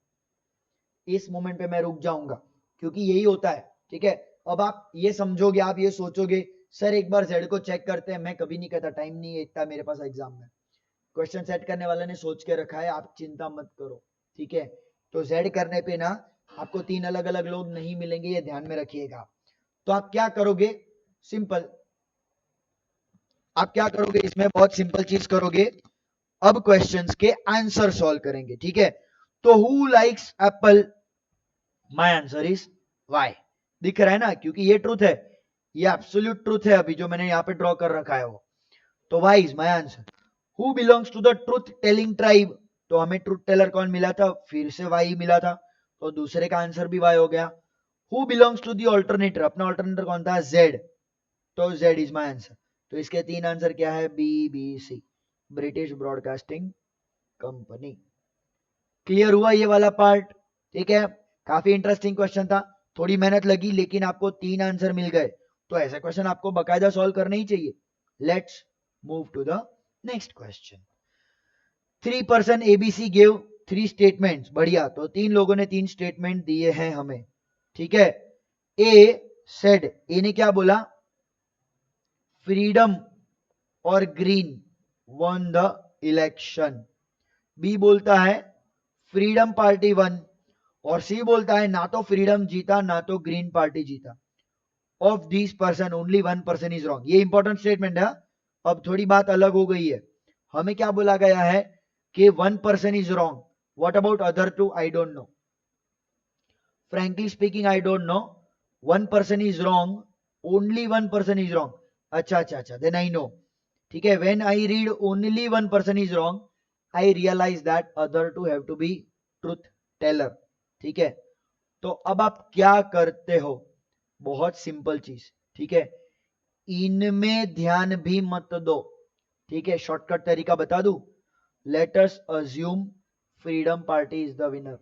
इस मोमेंट पे मैं रुक जाऊंगा, क्योंकि यही होता है। ठीक है, अब आप ये समझोगे, आप ये सोचोगे सर एक बार जेड को चेक करते हैं। मैं कभी नहीं करता, टाइम नहीं है इतना मेरे पास एग्जाम में। क्वेश्चन सेट करने वाले ने सोच के रखा है, आप चिंता मत करो। ठीक है, तो जेड करने पे ना आपको 3 अलग अलग लोग नहीं मिलेंगे, ये ध्यान में रखिएगा। तो आप क्या करोगे? सिंपल, आप क्या करोगे इसमें? बहुत सिंपल चीज करोगे। अब क्वेश्चंस के आंसर सॉल्व करेंगे। ठीक है, तो who likes apple? My answer is Y. दिख रहा है ना, क्योंकि ये ट्रूथ है, ये एब्सोल्यूट ट्रूथ है अभी जो मैंने यहाँ पे ड्रॉ कर रखा है वो। तो Y is my answer. Who belongs to the truth telling tribe? तो हमें ट्रूथ टेलर कौन मिला था? फिर से वाई मिला था, तो दूसरे का आंसर भी वाई हो गया। Who belongs to the alternator? अपना ऑल्टरनेटर कौन था? जेड, तो जेड इज माय आंसर। तो इसके 3 आंसर क्या है? बी, बी, सी, ब्रिटिश ब्रॉडकास्टिंग कंपनी। क्लियर हुआ ये वाला पार्ट? ठीक है, काफी इंटरेस्टिंग क्वेश्चन था, थोड़ी मेहनत लगी, लेकिन आपको 3 आंसर मिल गए। तो ऐसे क्वेश्चन आपको बकायदा सॉल्व करने ही चाहिए। Let's move to the next question. 3 person ABC gave 3 statements. बढ़िया, तो 3 लोगों ने 3 स्टेटमेंट दिए हैं हमें। ठीक है, ए सेड, ए ने क्या बोला? फ्रीडम और green won the election. B बोलता है फ्रीडम पार्टी वन। और सी बोलता है ना तो फ्रीडम जीता ना तो ग्रीन पार्टी जीता। Of this person only one person is wrong. ये इंपॉर्टेंट स्टेटमेंट है। अब थोड़ी बात अलग हो गई है, हमें क्या बोला गया है कि one person is wrong. What about other two? I don't know, frankly speaking I don't know. One person is wrong, only one person is wrong. अच्छा अच्छा अच्छा, देन आई नो। ठीक है, when I read only one person is wrong, I realise that other two have to be truth teller. ठीक है, तो अब आप क्या करते हो? बहुत सिंपल चीज। ठीक है, इनमें ध्यान भी मत दो। ठीक है, शॉर्टकट तरीका बता दूं। Late us assume freedom party is the winner.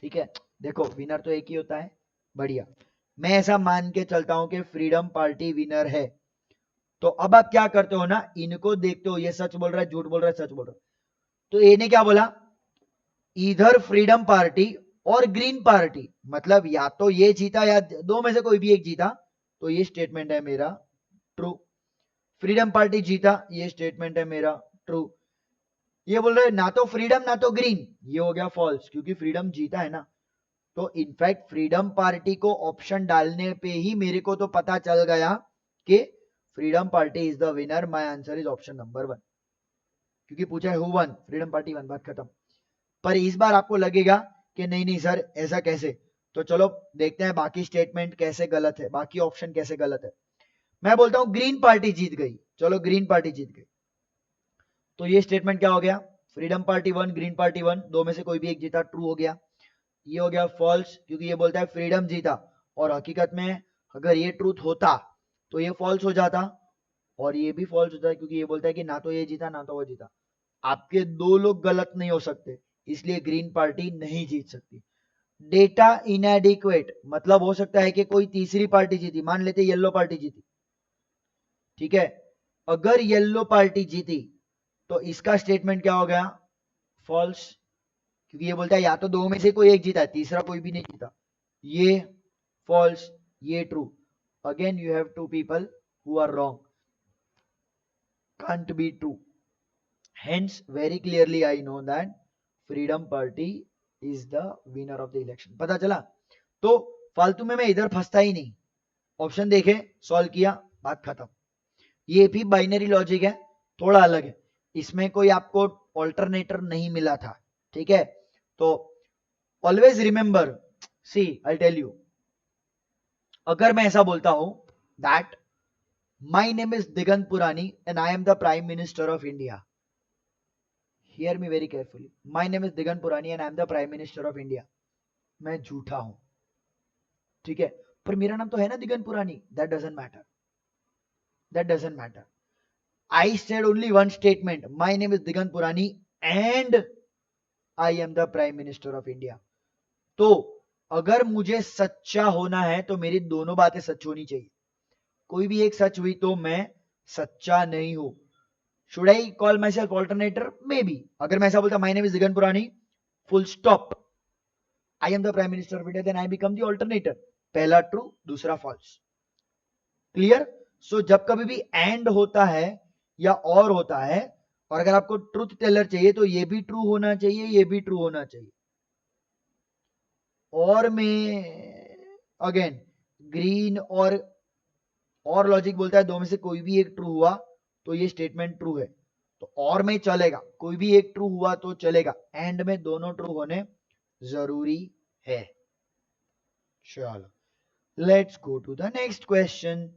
ठीक है, देखो विनर तो एक ही होता है। बढ़िया, मैं ऐसा मान के चलता हूं कि फ्रीडम पार्टी विनर है। तो अब आप क्या करते हो ना, इनको देखते हो, ये सच बोल रहा है, झूठ बोल रहा है, सच बोल रहा है। तो ए ने क्या बोला? इधर फ्रीडम पार्टी और ग्रीन पार्टी, मतलब या तो ये जीता या दो में से कोई भी एक जीता, तो ये स्टेटमेंट है मेरा ट्रू। फ्रीडम पार्टी जीता, ये स्टेटमेंट है मेरा ट्रू। ये बोल रहे हैं ना तो फ्रीडम ना तो ग्रीन, ये हो गया फॉल्स, क्योंकि फ्रीडम जीता है ना। तो इनफैक्ट फ्रीडम पार्टी को ऑप्शन डालने पे ही मेरे को तो पता चल गया कि freedom party is the winner. My answer is option number 1, क्योंकि पूछा है who one, freedom party one, बात खत्म। पर इस बार आपको लगेगा कि नहीं नहीं सर ऐसा कैसे। तो चलो देखते हैं बाकी स्टेटमेंट कैसे गलत है, बाकी ऑप्शन कैसे गलत है। मैं बोलता हूं ग्रीन पार्टी जीत गई। चलो ग्रीन पार्टी जीत गई, तो ये स्टेटमेंट क्या हो गया? Freedom party one, green party one, दो में से कोई भी एक जीता, ट्रू हो गया। ये हो गया फॉल्स, क्योंकि ये बोलता है फ्रीडम जीता, और हकीकत में अगर ये ट्रूथ होता तो ये फॉल्स हो जाता, और ये भी फॉल्स होता है, क्योंकि ये बोलता है कि ना तो ये जीता ना तो वो जीता। आपके दो लोग गलत नहीं हो सकते, इसलिए ग्रीन पार्टी नहीं जीत सकती। डेटा इनएडिक्वेट मतलब हो सकता है कि कोई तीसरी पार्टी जीती, मान लेते येलो पार्टी जीती। ठीक है, अगर येलो पार्टी जीती तो इसका स्टेटमेंट क्या हो गया? फॉल्स, क्योंकि ये बोलता है या तो दो में से कोई एक जीता है, तीसरा कोई भी नहीं जीता। ये फॉल्स, ये true. Again you have two people who are wrong, can't be true. Hence very clearly I know that freedom party is the winner of the election. पता चला? तो फालतू में मैं इधर फंसता ही नहीं, ऑप्शन देखे, सॉल्व किया, बात खत्म। ये भी बाइनरी लॉजिक है, थोड़ा अलग है, इसमें कोई आपको ऑल्टरनेटर नहीं मिला था, ठीक है। तो always remember, see I tell you, अगर मैं ऐसा बोलता हूं that my name is Digant Purani and I am the prime minister of India, hear me very carefully, my name is Digant Purani and I am the prime minister of India, मैं झूठा हूं, ठीक है, पर मेरा नाम तो है ना दिगंत पुरानी, that doesn't matter, that doesn't matter. I said only one statement. My name is Digant Purani and I am the Prime Minister of India. तो अगर मुझे सच्चा होना है तो मेरी दोनों बातें सच होनी चाहिए, कोई भी एक सच हुई तो मैं सच्चा नहीं हूं। Should I call myself alternator? Maybe. अगर मैं ऐसा बोलता my name is Digant Purani, full stop, I am the Prime Minister of India, then I become the alternator. पहला ट्रू, दूसरा फॉल्स, क्लियर। सो जब कभी भी एंड होता है या और होता है, और अगर आपको ट्रूथ टेलर चाहिए तो ये भी ट्रू होना चाहिए, ये भी ट्रू होना चाहिए। और में अगेन ग्रीन और लॉजिक बोलता है दो में से कोई भी एक ट्रू हुआ तो ये स्टेटमेंट ट्रू है, तो और में चलेगा, कोई भी एक ट्रू हुआ तो चलेगा, एंड में दोनों ट्रू होने जरूरी है। चलो let's go to the next question.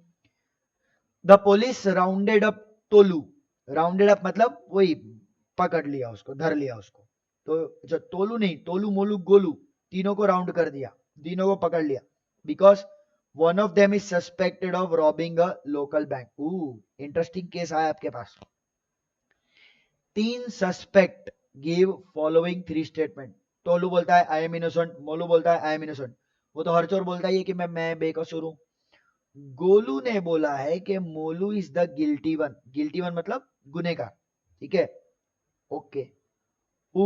The police rounded up Tolu, rounded up मतलब वही पकड़ लिया उसको, धर लिया उसको, तो जो तोलू नहीं, तोलू मोलू गोलू तीनों को राउंड कर दिया, तीनों को पकड़ लिया, because one of them is suspected of robbing a local bank. Interesting case आया आपके पास। तीन suspect give following three statement, तोलू बोलता है आई एम इनोसेंट, मोलू बोलता है आई एम इनोसेंट, वो तो हर चोर बोलता है कि मैं बेकसूर हूं। गोलू ने बोला है कि Molu is the guilty one, guilty one मतलब गुनेगार, ठीक है, okay. Who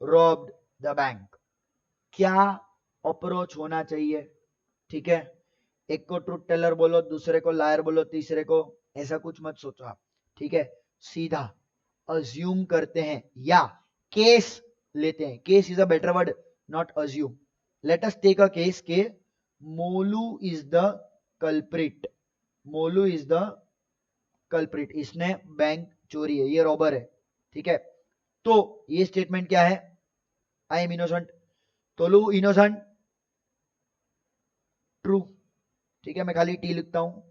robbed the bank, क्या अप्रोच होना चाहिए, ठीक है, एक को ट्रूथ टेलर बोलो, दूसरे को लायर बोलो, तीसरे को, ऐसा कुछ मत सोचो आप, ठीक है, सीधा अज्यूम करते हैं या केस लेते हैं, case is a better word, not assume. Let us take a case के Molu is the culprit, Molu is the culprit, इसने बैंक चोरी है, ये रॉबर है, ठीक है, तो ये स्टेटमेंट क्या है, I am innocent, तोलू innocent, true, ठीक है, मैं खाली टी लिखता हूं,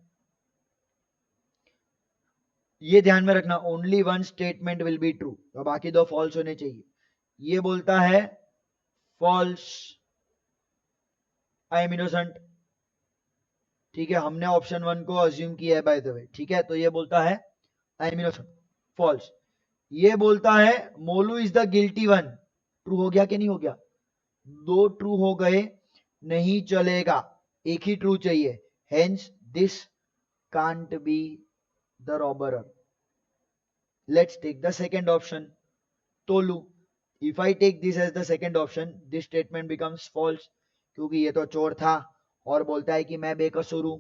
ये ध्यान में रखना, only one statement will be true, तो बाकी दो फॉल्स होने चाहिए। ये बोलता है फॉल्स, आई एम इनोसेंट, ठीक है, हमने ऑप्शन वन को अज्यूम किया है बाय द वे, ठीक है, तो ये बोलता है आई एम इनोसेंट, फॉल्स। ये बोलता है Molu is the guilty one, true हो गया कि नहीं हो गया, दो ट्रू हो गए, नहीं चलेगा, एक ही ट्रू चाहिए, hence this can't be the robber. Let's take the second option, Tolu, if I take this as the second option, this statement becomes false, क्योंकि ये तो चोर था और बोलता है कि मैं बेकसूर हूं।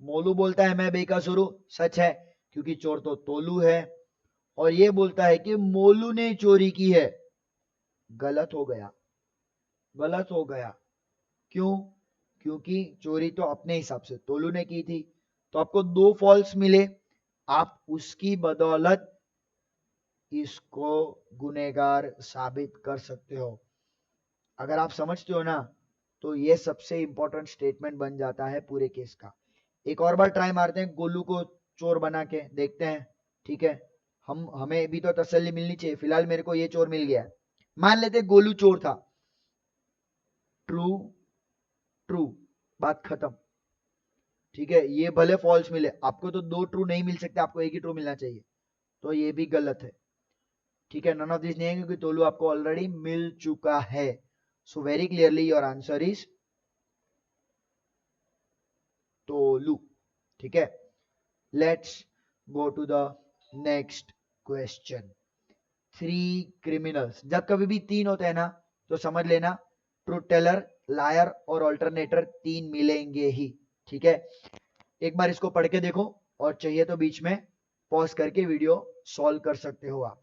मोलू बोलता है मैं बेकसूर हूं, सच है, क्योंकि चोर तो तोलू है, और ये बोलता है कि मोलू ने चोरी की है, गलत हो गया, गलत हो गया, क्यों, क्योंकि चोरी तो अपने हिसाब से तोलू ने की थी, तो आपको दो फॉल्स मिले, आप उसकी बदौलत इसको गुनेगार साबित कर सकते हो। अगर आप समझते हो ना, तो ये सबसे इंपॉर्टेंट स्टेटमेंट बन जाता है पूरे केस का। एक और बार ट्राई मारते हैं, गोलू को चोर बना के देखते हैं, ठीक है, हमें भी तो तसल्ली मिलनी चाहिए, फिलहाल मेरे को ये चोर मिल गया, मान लेते गोलू चोर था, ट्रू, ट्रू, बात खत्म, ठीक है, ये भले फॉल्स मिले, आपको तो दो ट्रू नहीं मिल सकते, आपको एक ही ट्रू मिलना चाहिए, तो ये भी गलत है, ठीक है, नन ऑफ दिस नहीं है, क्योंकि तोलू आपको ऑलरेडी मिल चुका है। So very clearly your answer is Tolu, ठीक है। Let's go to the next question. Three criminals, जब कभी भी तीन होते हैं ना, तो समझ लेना ट्रूथ टेलर, लायर और ऑल्टरनेटर तीन मिलेंगे ही, ठीक है। एक बार इसको पढ़ के देखो, और चाहिए तो बीच में पॉज करके वीडियो सॉल्व कर सकते हो आप।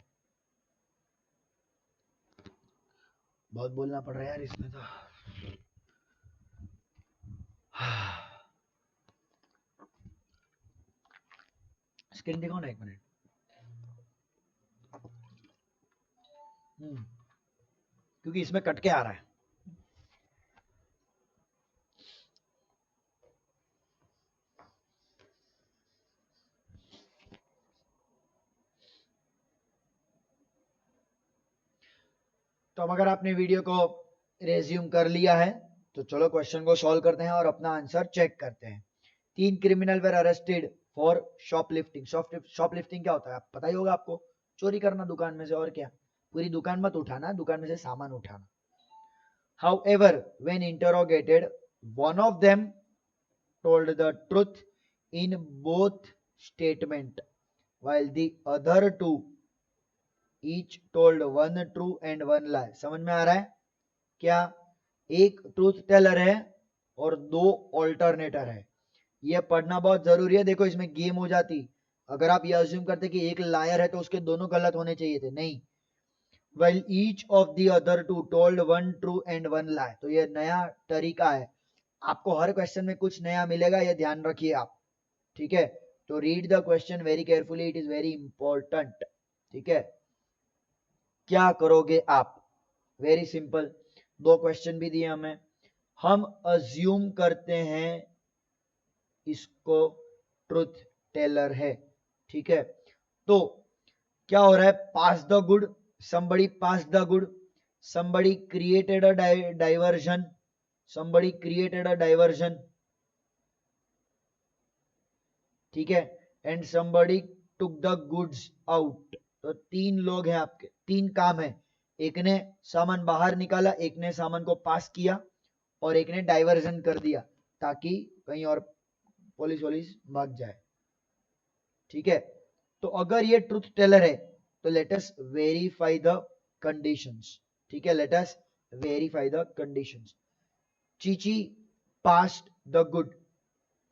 बहुत बोलना पड़ रहा है यार इसमें तो। स्क्रीन दिखाओ ना 1 मिनट। क्योंकि इसमें कट के आ रहा है। तो अब अगर आपने वीडियो को रेज्यूम कर लिया है तो चलो क्वेश्चन को सॉल्व करते हैं और अपना आंसर चेक करते हैं। 3 criminal were arrested for shoplifting. Shoplifting क्या होता है आप पता ही होगा आपको, चोरी करना दुकान में से, और क्या, पूरी दुकान मत उठाना, दुकान में से सामान उठाना। However, when interrogated, one of them told the truth in both statement, while the other two each told one true and one lie. समझ में आ रहा है क्या? एक ट्रूथ टेलर है और 2 ऑल्टरनेटर है। ये पढ़ना बहुत जरूरी है। देखो इसमें गेम हो जाती अगर आप ये अज्यूम करते कि एक लायर है तो उसके दोनों गलत होने चाहिए थे, नहीं। while each of the other two told one true and one lie, तो ये नया तरीका है। आपको हर क्वेश्चन में कुछ नया मिलेगा, ये ध्यान रखिए आप, ठीक है। तो read the question very carefully, it is very important, ठीक है। क्या करोगे आप? वेरी सिंपल, 2 क्वेश्चन भी दिए हमें, हम अज्यूम करते हैं इसको ट्रुथ टेलर है, ठीक है। तो क्या हो रहा है? Pass the good, somebody passed the good, somebody created a diversion, somebody created a diversion, ठीक है, and somebody took the goods out। तो 3 लोग हैं आपके, 3 काम है, एक ने सामान बाहर निकाला, एक ने सामान को पास किया और एक ने डाइवर्जन कर दिया ताकि कहीं और पुलिस भाग जाए, ठीक है। तो अगर ये ट्रुथ टेलर है तो let us verify the conditions, ठीक है। Let us verify the conditions. Chichi passed the good,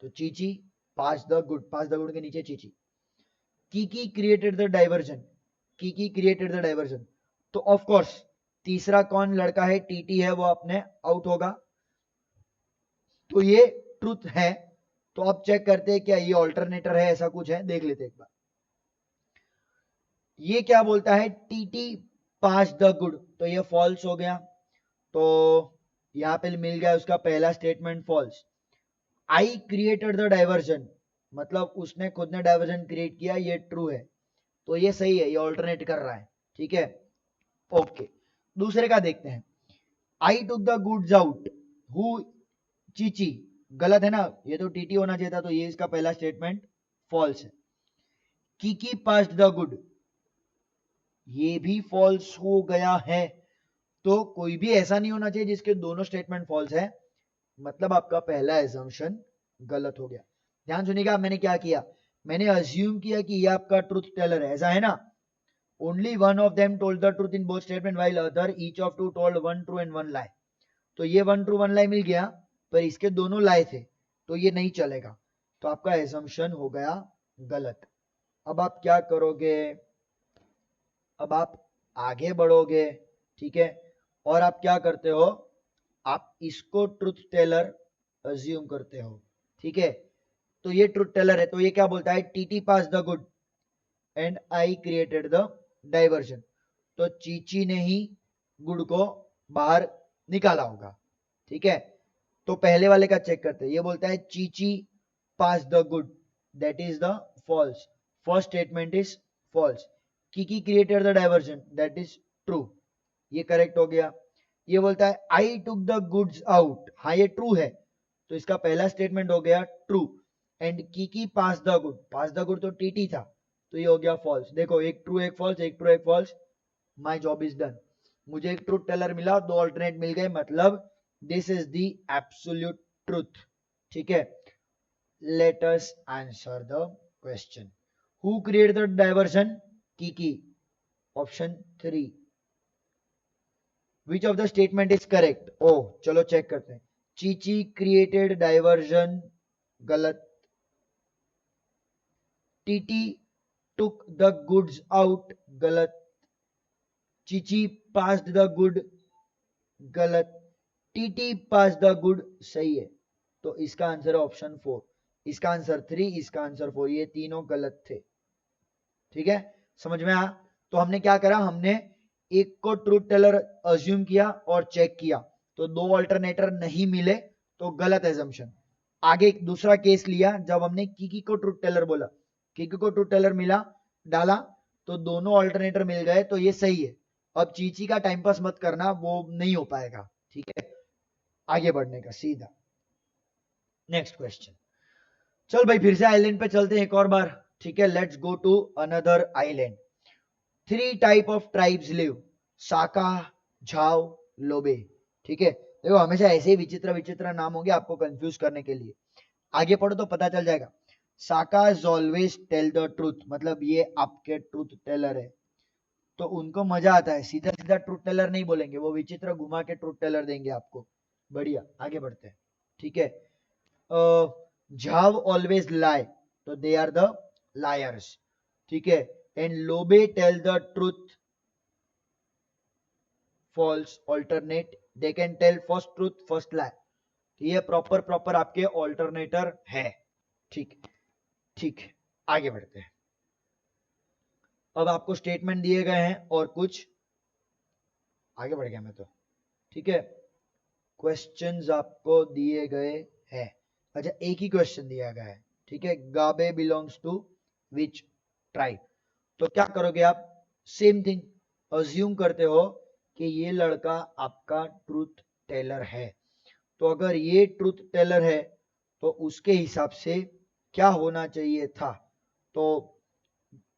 तो Chichi pass the good, pass the good के नीचे Chichi. Kiki created the diversion, Kiki created the diversion, तो of course तीसरा कौन लड़का है? टीटी है, वो अपने आउट होगा। तो ये ट्रुथ है। तो अब चेक करते हैं क्या ये ऑल्टरनेटर है, ऐसा कुछ है, देख लेते एक बार। ये क्या बोलता है? टीटी पास द गुड, तो ये फॉल्स हो गया, तो यहां पे मिल गया उसका पहला statement false. I created the diversion, मतलब उसने खुद ने डाइवर्जन क्रिएट किया, ये ट्रू है, तो ये सही है, ये ऑल्टरनेट कर रहा है, ठीक है, ओके। दूसरे का देखते हैं। I took the goods out, who Chichi, गलत है ना, ये तो टीटी होना चाहिए था, तो ये इसका पहला स्टेटमेंट फॉल्स है। कीकी पास्ड द गुड, ये भी फॉल्स हो गया है। तो कोई भी ऐसा नहीं होना चाहिए जिसके दोनों स्टेटमेंट फॉल्स है, मतलब आपका पहला एजम्पशन गलत हो गया। ध्यान सुनिएगा, मैंने क्या किया, मैंने अज्यूम किया कि ये आपका ट्रुथ टेलर है, ऐसा है ना। Only one of them told the truth in both statement while other each of two told one true and one lie. तो ये वन ट्रू वन लाई मिल गया, पर इसके दोनों लाई थे, तो ये नहीं चलेगा, तो आपका एजम्पशन हो गया गलत। अब आप क्या करोगे? अब आप आगे बढ़ोगे, ठीक है, और आप क्या करते हो? आप इसको ट्रुथ टेलर अज्यूम करते हो, ठीक है। तो ये ट्रुथ टेलर है, तो ये क्या बोलता है? TT pass the good and I created the diversion, तो चीची ने ही गुड को बाहर निकाला होगा, ठीक है। तो पहले वाले का चेक करते हैं, ये बोलता है Chichi pass the good, that is the false, first statement is false. Kiki created the diversion, that is true, ये करेक्ट हो गया। ये बोलता है I took the goods out, हाँ ये ट्रू है, तो इसका पहला स्टेटमेंट हो गया true. And Kiki pass the good, pass the good तो टीटी था, तो ये हो गया फॉल्स। देखो एक ट्रू एक फॉल्स, एक ट्रू एक false, my job is done. मुझे एक ट्रूथ टेलर मिला, 2 ऑल्टरनेट मिल गए, मतलब this is the absolute truth, ठीक है। Let us answer the question. Who created the diversion? Kiki, option 3। Which of the statement is correct? Oh, चलो check करते हैं। चीची क्रिएटेड डाइवर्जन, गलत। TT took the goods out, गलत। Chichi passed the good, गलत। TT pass the good, सही है। तो इसका आंसर है ऑप्शन 4, इसका आंसर 3, इसका आंसर 4, ये तीनों गलत थे। ठीक है, समझ में आया? तो हमने क्या करा, हमने एक को ट्रूथ टेलर अज्यूम किया और चेक किया, तो दो अल्टरनेटर नहीं मिले तो गलत एजम्पशन। आगे एक दूसरा केस लिया जब हमने किकी को ट्रूथ टेलर बोला, किकी को ट्रूथ टेलर मिला, डाला तो दोनों अल्टरनेटर मिल गए, तो ये सही है। अब चीची का टाइम पास मत करना, वो नहीं हो पाएगा। ठीक है, आगे बढ़ने का सीधा नेक्स्ट क्वेश्चन। चल भाई फिर से आइलैंड पे चलते हैं एक और बार। ठीक है, let's go to another island. 3 type of tribes live, Saka, Jhav, Lobe. ठीक है, देखो हमेशा ऐसे ही विचित्र विचित्र नाम होंगे आपको कंफ्यूज करने के लिए। आगे पढ़ो तो पता चल जाएगा। साका ऑलवेज टेल द ट्रूथ, मतलब ये आपके ट्रूथ टेलर है, तो उनको मजा आता है, सीधा सीधा ट्रूथ टेलर नहीं बोलेंगे, वो विचित्र घुमा के ट्रूथ टेलर देंगे आपको। बढ़िया, आगे बढ़ते हैं। ठीक है, झाव ऑलवेज लाई, तो दे आर द लायर्स। ठीक है, and Lobe tell the truth, false, alternate, they can tell first truth first lie. ये प्रॉपर प्रॉपर आपके ऑल्टरनेटर है। ठीक ठीक, आगे बढ़ते हैं। अब आपको स्टेटमेंट दिए गए हैं और कुछ आगे बढ़ गया मैं तो। ठीक है, क्वेश्चंस आपको दिए गए हैं। अच्छा, एक ही क्वेश्चन दिया गया है। ठीक है, गाबे बिलोंग्स टू विच ट्राइब, तो क्या करोगे आप, सेम थिंग, अज्यूम करते हो कि ये लड़का आपका ट्रूथ टेलर है, तो अगर ये ट्रूथ टेलर है तो उसके हिसाब से क्या होना चाहिए था, तो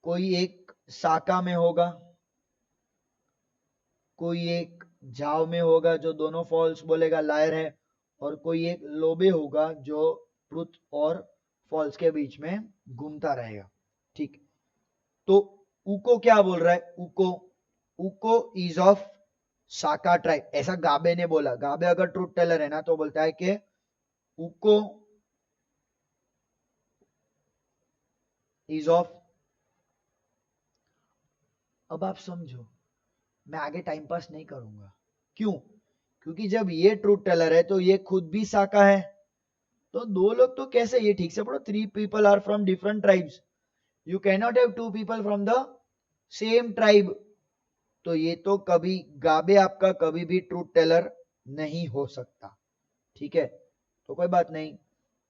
कोई एक साका में होगा, कोई एक जाव में होगा जो दोनों फॉल्स बोलेगा, लायर है, और कोई एक लोबे होगा जो ट्रूथ और फॉल्स के बीच में घूमता रहेगा। ठीक, तो उको क्या बोल रहा है, उको, उको इज ऑफ साका ट्राइब, ऐसा गाबे ने बोला। गाबे अगर ट्रूथ टेलर है ना तो बोलता है कि उको इज ऑफ, अब आप समझो, मैं आगे टाइम पास नहीं करूंगा। क्यों? क्योंकि जब ये ट्रूथ टेलर है तो ये खुद भी साका है, तो दो लोग तो कैसे, ये ठीक से पढ़ो, 3 people are from different tribes, you cannot have 2 people from the same tribe, तो ये तो कभी गाबे आपका कभी भी ट्रूथ टेलर नहीं हो सकता। ठीक है, तो कोई बात नहीं,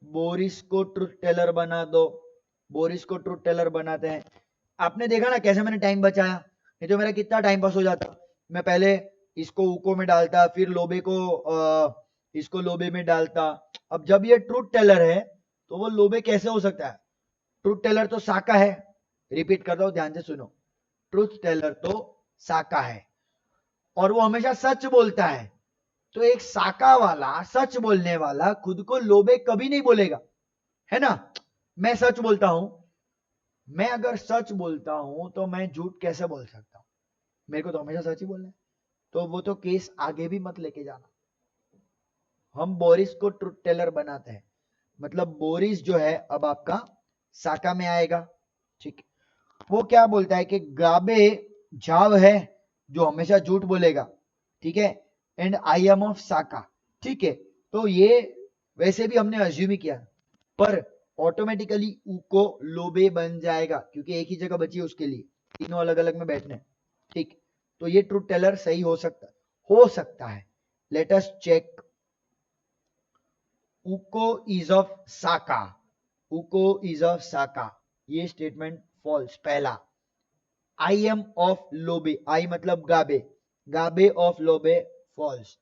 बोरिस को ट्रूथ टेलर बना दो, बोरिस को ट्रूथ टेलर बनाते हैं। आपने देखा ना कैसे मैंने टाइम बचाया, नहीं तो मेरा कितना टाइम पास हो जाता। मैं पहले इसको उको में डालता, फिर लोबे को इसको लोबे में डालता। अब जब ये ट्रूथ टेलर है तो वो लोबे कैसे हो सकता है, ट्रूथ टेलर तो साका है। रिपीट करता हूं, ध्यान से सुनो, ट्रूथ टेलर तो साका है और वो हमेशा सच बोलता है, तो एक साका वाला सच बोलने वाला खुद को लोबे कभी नहीं बोलेगा, है ना? मैं सच बोलता हूं, मैं अगर सच बोलता हूं तो मैं झूठ कैसे बोल सकता हूं, मेरे को तो हमेशा सच ही बोलना है। तो वो तो केस आगे भी मत लेके जाना। हम बोरिस को ट्रूथ टेलर बनाते हैं, मतलब बोरिस जो है अब आपका साका में आएगा। ठीक, वो क्या बोलता है कि गाबे झाव है जो हमेशा झूठ बोलेगा। ठीक है, एंड आई एम ऑफ साका। ठीक है, तो ये वैसे भी हमने अज्यूम ही किया, पर ऑटोमेटिकली उको लोबे बन जाएगा क्योंकि एक ही जगह बची है उसके लिए, तीनों अलग अलग में बैठने। ठीक, तो ये ट्रूथ टेलर सही हो सकता है। लेट अस चेक, उको इज ऑफ साका, उको इज ऑफ साका, ये स्टेटमेंट फॉल्स। पहला, आई एम ऑफ लोबे, आई मतलब गाबे, गाबे ऑफ लोबे, फॉल्स।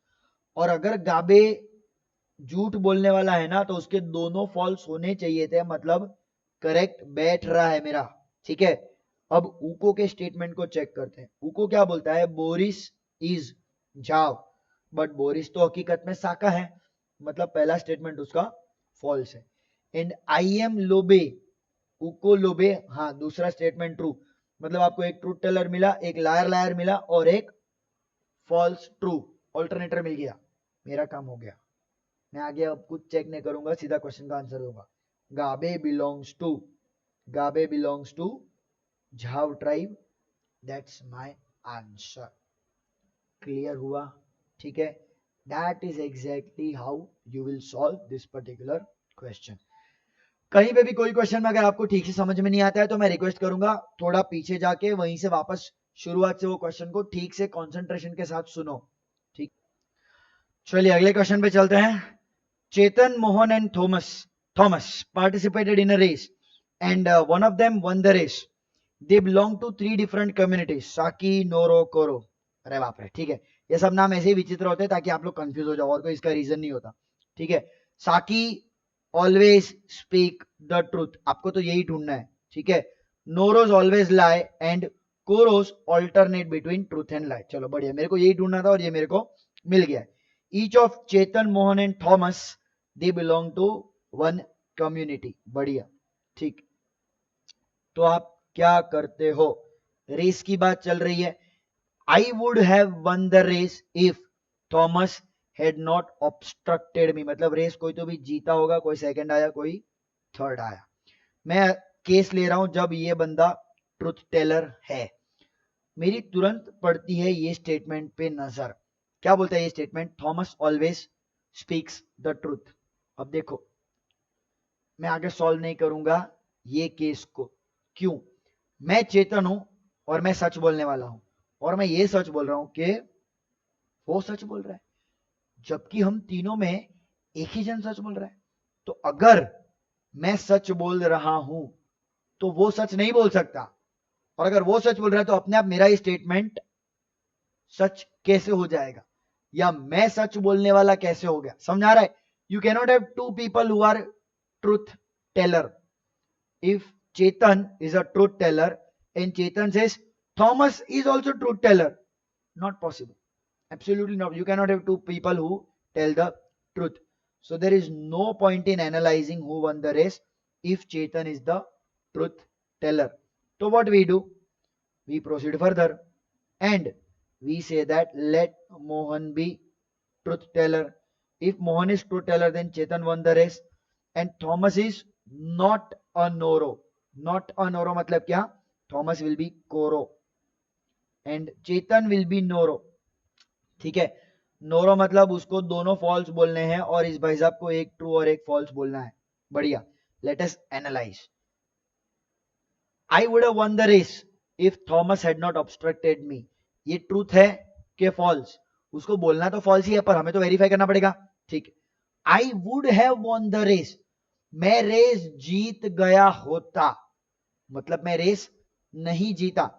और अगर गाबे झूठ बोलने वाला है ना तो उसके दोनों फॉल्स होने चाहिए थे, मतलब करेक्ट बैठ रहा है मेरा। ठीक है, अब उको के स्टेटमेंट को चेक करते हैं। उको क्या बोलता है, बोरिस इज जाव, बट बोरिस तो हकीकत में साका है, मतलब पहला स्टेटमेंट उसका फॉल्स है। एंड आई एम लोबे, उको लोबे, हाँ दूसरा स्टेटमेंट ट्रू, मतलब आपको एक ट्रूथ टेलर मिला, एक लायर लायर मिला और एक फॉल्स ट्रू ऑल्टरनेटर मिल गया, मेरा काम हो गया। मैं आगे अब कुछ चेक नहीं करूंगा, सीधा क्वेश्चन का आंसर दूंगा। Gabe belongs to, Gabe belongs to Jhav tribe, that's my answer. Clear हुआ? ठीक है, that is exactly how you will solve this particular question. कहीं पे भी कोई क्वेश्चन में अगर आपको ठीक से समझ में नहीं आता है तो मैं रिक्वेस्ट करूंगा थोड़ा पीछे जाके वहीं से वापस शुरुआत से वो क्वेश्चन को ठीक से कंसंट्रेशन के साथ सुनो. ठीक, चलिए अगले क्वेश्चन पे चलते हैं. Chetan, Mohan and Thomas participated in a race and one of them won the race. They belong to 3 different communities, Saki, Noro, Koro. अरे बाप रे, ठीक है. ये सब नाम ऐसे ही विचित्र होते हैं ताकि आप लोग कंफ्यूज हो जाओ और कोई इसका रीजन नहीं होता. ठीक है. साकी ऑलवेज स्पीक द ट्रूथ, आपको तो यही ढूंढना है. ठीक है. Noros always lie and Koros alternate between truth and lie. चलो बढ़िया, मेरे को यही ढूंढना था और ये मेरे को मिल गया. Each of Chetan, Mohan and Thomas they belong to one community. बढ़िया. ठीक, तो आप क्या करते हो? रेस की बात चल रही है. I would have won the race if Thomas had not obstructed me. मतलब रेस कोई तो भी जीता होगा, कोई सेकंड आया, कोई थर्ड आया. मैं केस ले रहा हूं जब ये बंदा ट्रुथ टेलर है. मेरी तुरंत पड़ती है ये स्टेटमेंट पे नजर. क्या बोलता है ये statement? Thomas always speaks the truth. अब देखो, मैं आगे सॉल्व नहीं करूंगा ये केस को. क्यों? मैं चेतन हूं और मैं सच बोलने वाला हूं और मैं ये सच बोल रहा हूं कि वो सच बोल रहा है, जबकि हम तीनों में एक ही जन सच बोल रहा है. तो अगर मैं सच बोल रहा हूं तो वो सच नहीं बोल सकता, और अगर वो सच बोल रहा है तो अपने आप मेरा ये स्टेटमेंट सच कैसे हो जाएगा, या मैं सच बोलने वाला कैसे हो गया? समझ आ रहा है? You cannot have two people who are truth teller. If Chetan is a truth teller and Chetan says Thomas is also truth teller, not possible. Absolutely not. You cannot have two people who tell the truth. So there is no point in analyzing who won the race if Chetan is the truth teller. So what we do? We proceed further and we say that let Mohan be truth teller. If Mohan is truth teller, then Chetan won the race and Thomas is not a Noro. Not a Noro मतलब क्या? Thomas will be Koro and Chetan will be Noro. ठीक है. Noro मतलब उसको दोनों false बोलने हैं और इस भाई साहब को एक ट्रू और एक फॉल्स बोलना है. बढ़िया. Let us analyse. I would have won the race if Thomas had not obstructed me. ये ट्रूथ है कि फॉल्स? उसको बोलना तो फॉल्स ही है पर हमें तो वेरीफाई करना पड़ेगा. ठीक. I would have won the race, मैं रेस जीत गया होता, मतलब मैं रेस नहीं जीता.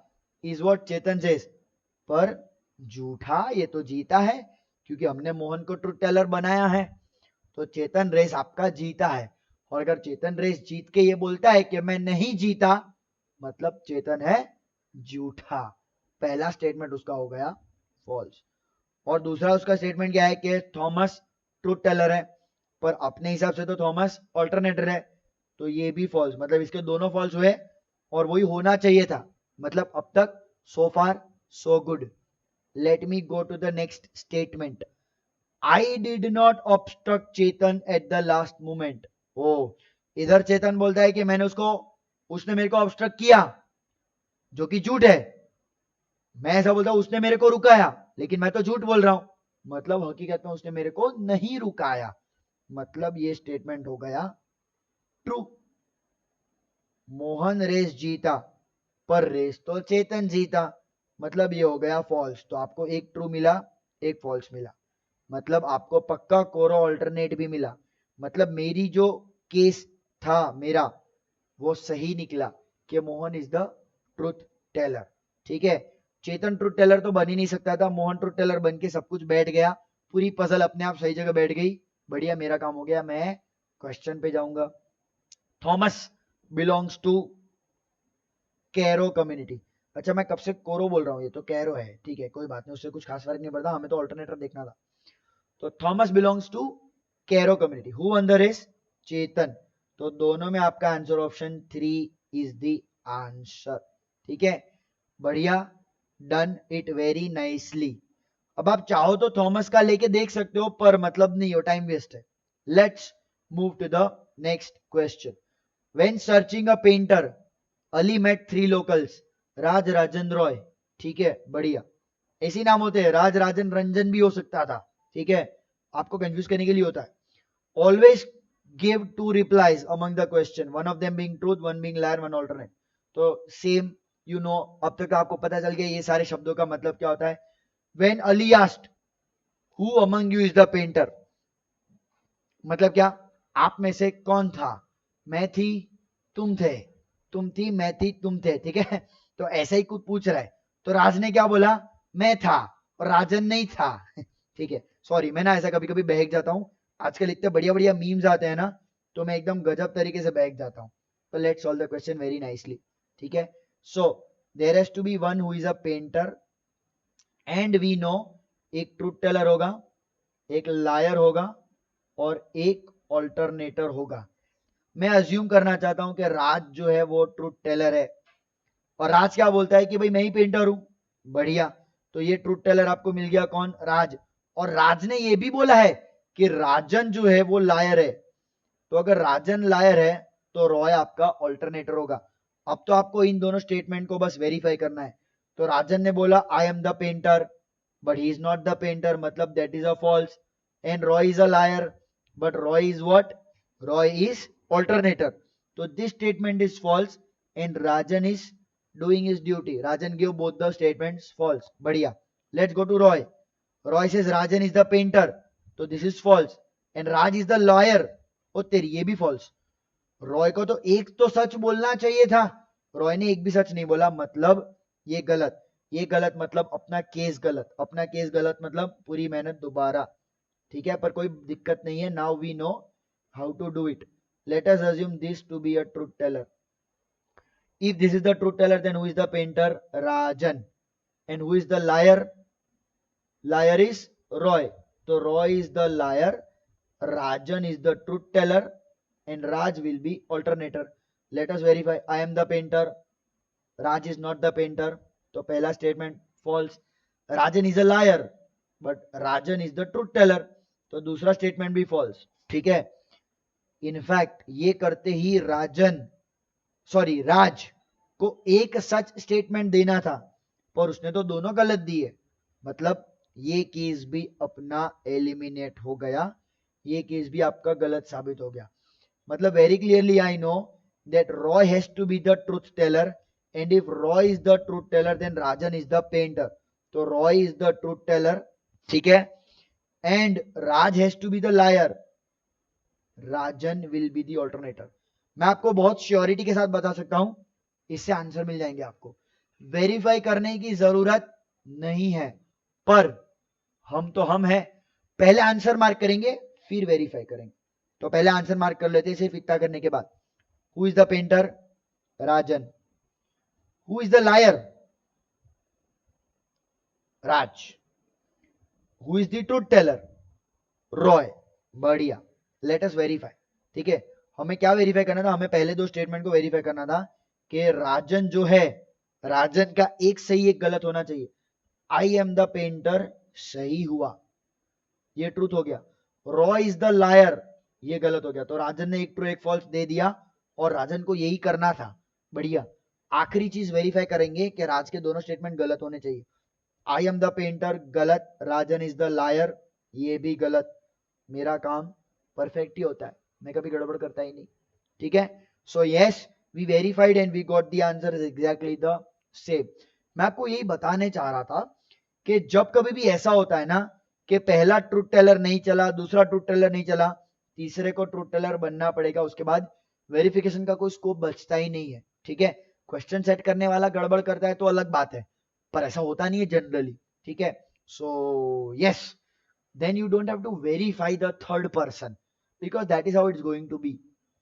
Is what Chetan says. पर झूठा, ये तो जीता है क्योंकि हमने मोहन को ट्रूथ टेलर बनाया है. तो चेतन रेस आपका जीता है, और अगर चेतन रेस जीत के ये बोलता है कि मैं नहीं जीता, मतलब चेतन है झूठा. पहला स्टेटमेंट उसका हो गया फॉल्स. और दूसरा उसका स्टेटमेंट क्या है कि थॉमस ट्रूथ टेलर है, पर अपने हिसाब से तो थॉमस ऑल्टरनेटर है, तो ये भी फॉल्स. मतलब इसके दोनों फॉल्स हुए और वही होना चाहिए था. मतलब अब तक so far so good. Let me go to the next statement. I did not obstruct Chetan at the last moment. ओ, इधर चेतन बोलता है कि उसने मेरे को ऑब्स्ट्रक्ट किया, जो कि झूठ है. मैं ऐसा बोलता हूं उसने मेरे को रुकाया, लेकिन मैं तो झूठ बोल रहा हूं. मतलब हकीकत में उसने मेरे को नहीं रुकाया. मतलब ये स्टेटमेंट हो गया ट्रू. मोहन रेस जीता पर रेस तो चेतन जीता, मतलब ये हो गया फॉल्स. तो आपको एक ट्रू मिला, एक फॉल्स मिला. मतलब आपको पक्का कोरो ऑल्टरनेट भी मिला. मतलब मेरी जो केस था मेरा वो सही निकला कि Mohan is the truth teller. ठीक है. चेतन ट्रूथ टेलर तो बन ही नहीं सकता था, मोहन ट्रूथ टेलर बन के सब कुछ बैठ गया. पूरी पजल अपने आप सही जगह बैठ गई. बढ़िया, मेरा काम हो गया. मैं क्वेश्चन पे जाऊंगा. Thomas belongs to Cairo community. अच्छा, मैं कब से कोरो बोल रहा हूँ, ये तो कैरो है. ठीक है, कोई बात नहीं, उससे कुछ खास फर्क नहीं पड़ता, हमें तो ऑल्टरनेटर देखना था. तो Thomas belongs to Cairo community. Who won the race? Chetan. तो दोनों में आपका answer option 3 is the answer. ठीक है, बढ़िया. Done it very nicely. अब आप चाहो तो थॉमस का लेके देख सकते हो, पर मतलब नहीं हो, टाइम वेस्ट है. Let's move to the next question. When searching a painter, Ali met 3 locals. Raj Rajan Roy. ठीक है, बढ़िया. ऐसे नाम होते हैं, राज राजन रंजन भी हो सकता था. ठीक है, आपको कंफ्यूज करने के लिए होता है. Always give two replies among the question, one of them being truth, one being liar, one alternate. तो सेम यू नो, अब तक आपको पता चल गया ये सारे शब्दों का मतलब क्या होता है. When Ali asked who among you is the painter, मतलब क्या, आप में से कौन था. मैं थी, तुम थे, तुम थी, मैं थी, तुम थे. ठीक है, तो ऐसा ही कुछ पूछ रहा है. तो राज ने क्या बोला, मैं था, और राजन नहीं था. ठीक है, सॉरी मैं ना ऐसा कभी कभी बहक जाता हूँ. आजकल इतने बढ़िया बढ़िया मीम्स आते हैं ना, तो मैं एकदम गजब तरीके से बहक जाता हूँ. तो let's solve the question very nicely. ठीक है, so there has to be one who is a painter and we know, एक ट्रूथ टेलर होगा, एक लायर होगा, और एक ऑल्टरनेटर होगा. मैं अज्यूम करना चाहता हूं कि राज जो है वो ट्रूथ टेलर है, और राज क्या बोलता है कि भाई मैं ही पेंटर हूं. बढ़िया, तो ये ट्रूथ टेलर आपको मिल गया, कौन, राज. और राज ने ये भी बोला है कि राजन जो है वो लायर है. तो अगर राजन लायर है तो रॉय आपका ऑल्टरनेटर होगा. अब तो आपको इन दोनों स्टेटमेंट को बस वेरीफाई करना है. तो राजन ने बोला I am the painter, but he is not the painter, मतलब that is a false. And Roy is a liar, but Roy is what? Roy is alternator. So this statement is false and Rajan is doing his duty. Rajan gave both the statements false. Badhiya. Let's go to Roy. Roy says Rajan is the painter. So this is false. And Raj is the lawyer. Oh तेरी ये भी false. Roy को तो एक तो सच बोलना चाहिए था, रॉय ने एक भी सच नहीं बोला, मतलब ये गलत. ये गलत मतलब अपना केस गलत, अपना केस गलत मतलब पूरी मेहनत दोबारा. ठीक है, पर कोई दिक्कत नहीं है. Now we know how to do it. Let us assume this to be a truth teller. If this is the truth teller, then who is the painter, Rajan. And who is the liar, liar is Roy. तो Roy is the liar, Rajan is the truth teller, and Raj will be alternator. Let us verify. I am the painter, Raj is not the painter. तो पहला statement false. Rajan is a liar, but Rajan is the truth teller. तो दूसरा statement भी false. ठीक है, in fact ये करते ही राज को एक सच स्टेटमेंट देना था, पर उसने तो दोनों गलत दिए. मतलब ये केस भी अपना एलिमिनेट हो गया, ये केस भी आपका गलत साबित हो गया. मतलब very clearly I know that Roy has to be the truth teller, and if Roy is the truth teller, then Rajan is the painter. तो Roy is the truth teller, ठीक है, and Raj has to be the liar. Rajan will be the alternator. मैं आपको बहुत surety के साथ बता सकता हूं, इससे आंसर मिल जाएंगे आपको. वेरीफाई करने की जरूरत नहीं है, पर हम हैं, पहले आंसर मार्क करेंगे फिर वेरीफाई करेंगे. तो पहले आंसर मार्क कर लेते हैं सिर्फ इतना करने के बाद. Who is the painter, Rajan. Who is the liar, Raj. Who is the truth teller, Roy. बढ़िया, लेट अस वेरीफाई. ठीक है, हमें क्या वेरीफाई करना था, हमें पहले दो स्टेटमेंट को वेरीफाई करना था कि राजन जो है, राजन का एक सही एक गलत होना चाहिए. आई एम द पेंटर सही हुआ, ये ट्रूथ हो गया. रॉय इज द लायर, ये गलत हो गया. तो राजन ने एक ट्रू एक फॉल्स दे दिया, और राजन को यही करना था. बढ़िया, आखिरी चीज वेरीफाई करेंगे कि राज के दोनों स्टेटमेंट गलत होने चाहिए. आई एम द पेंटर गलत, राजन इज द लायर ये भी गलत. मेरा काम परफेक्ट ही होता है, मैं कभी गड़बड़ करता ही नहीं. ठीक है, so yes we verified and we got the answer is exactly the same. मैं आपको यही बताने चाह रहा था कि जब कभी भी ऐसा होता है ना कि पहला ट्रूथ टेलर नहीं चला, दूसरा ट्रूथ टेलर नहीं चला, तीसरे को ट्रूथ टेलर बनना पड़ेगा. उसके बाद वेरिफिकेशन का कोई स्कोप बचता ही नहीं है. ठीक है, क्वेश्चन सेट करने वाला गड़बड़ करता है तो अलग बात है, पर ऐसा होता नहीं है जनरली. ठीक है, so yes, then you don't have to verify the third person, because that is how it's going to be.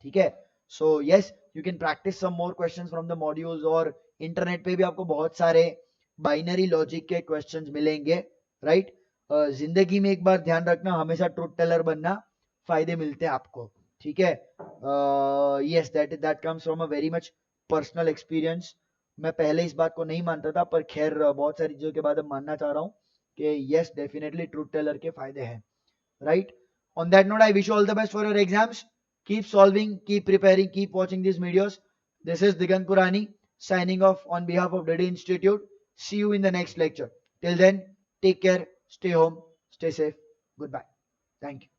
ठीक है, so yes, you can practise some more questions from the modules, और internet पे भी आपको बहुत सारे binary logic के questions मिलेंगे. राइट, जिंदगी में एक बार ध्यान रखना, हमेशा ट्रूथ टेलर बनना, फायदे मिलते हैं आपको. ठीक है, yes, that comes from a very much personal experience. मैं पहले इस बात को नहीं मानता था, पर खैर बहुत सारी चीजों के बाद अब मानना चाह रहा हूँ कि यस डेफिनेटली ट्रूथ टेलर के फायदे हैं. Right, on that note I wish you all the best for your exams. Keep solving, keep preparing, keep watching this videos. This is Digant Purani signing off on behalf of DD Institute. See you in the next lecture. Till then, take care, stay home, stay safe. Goodbye. Thank you.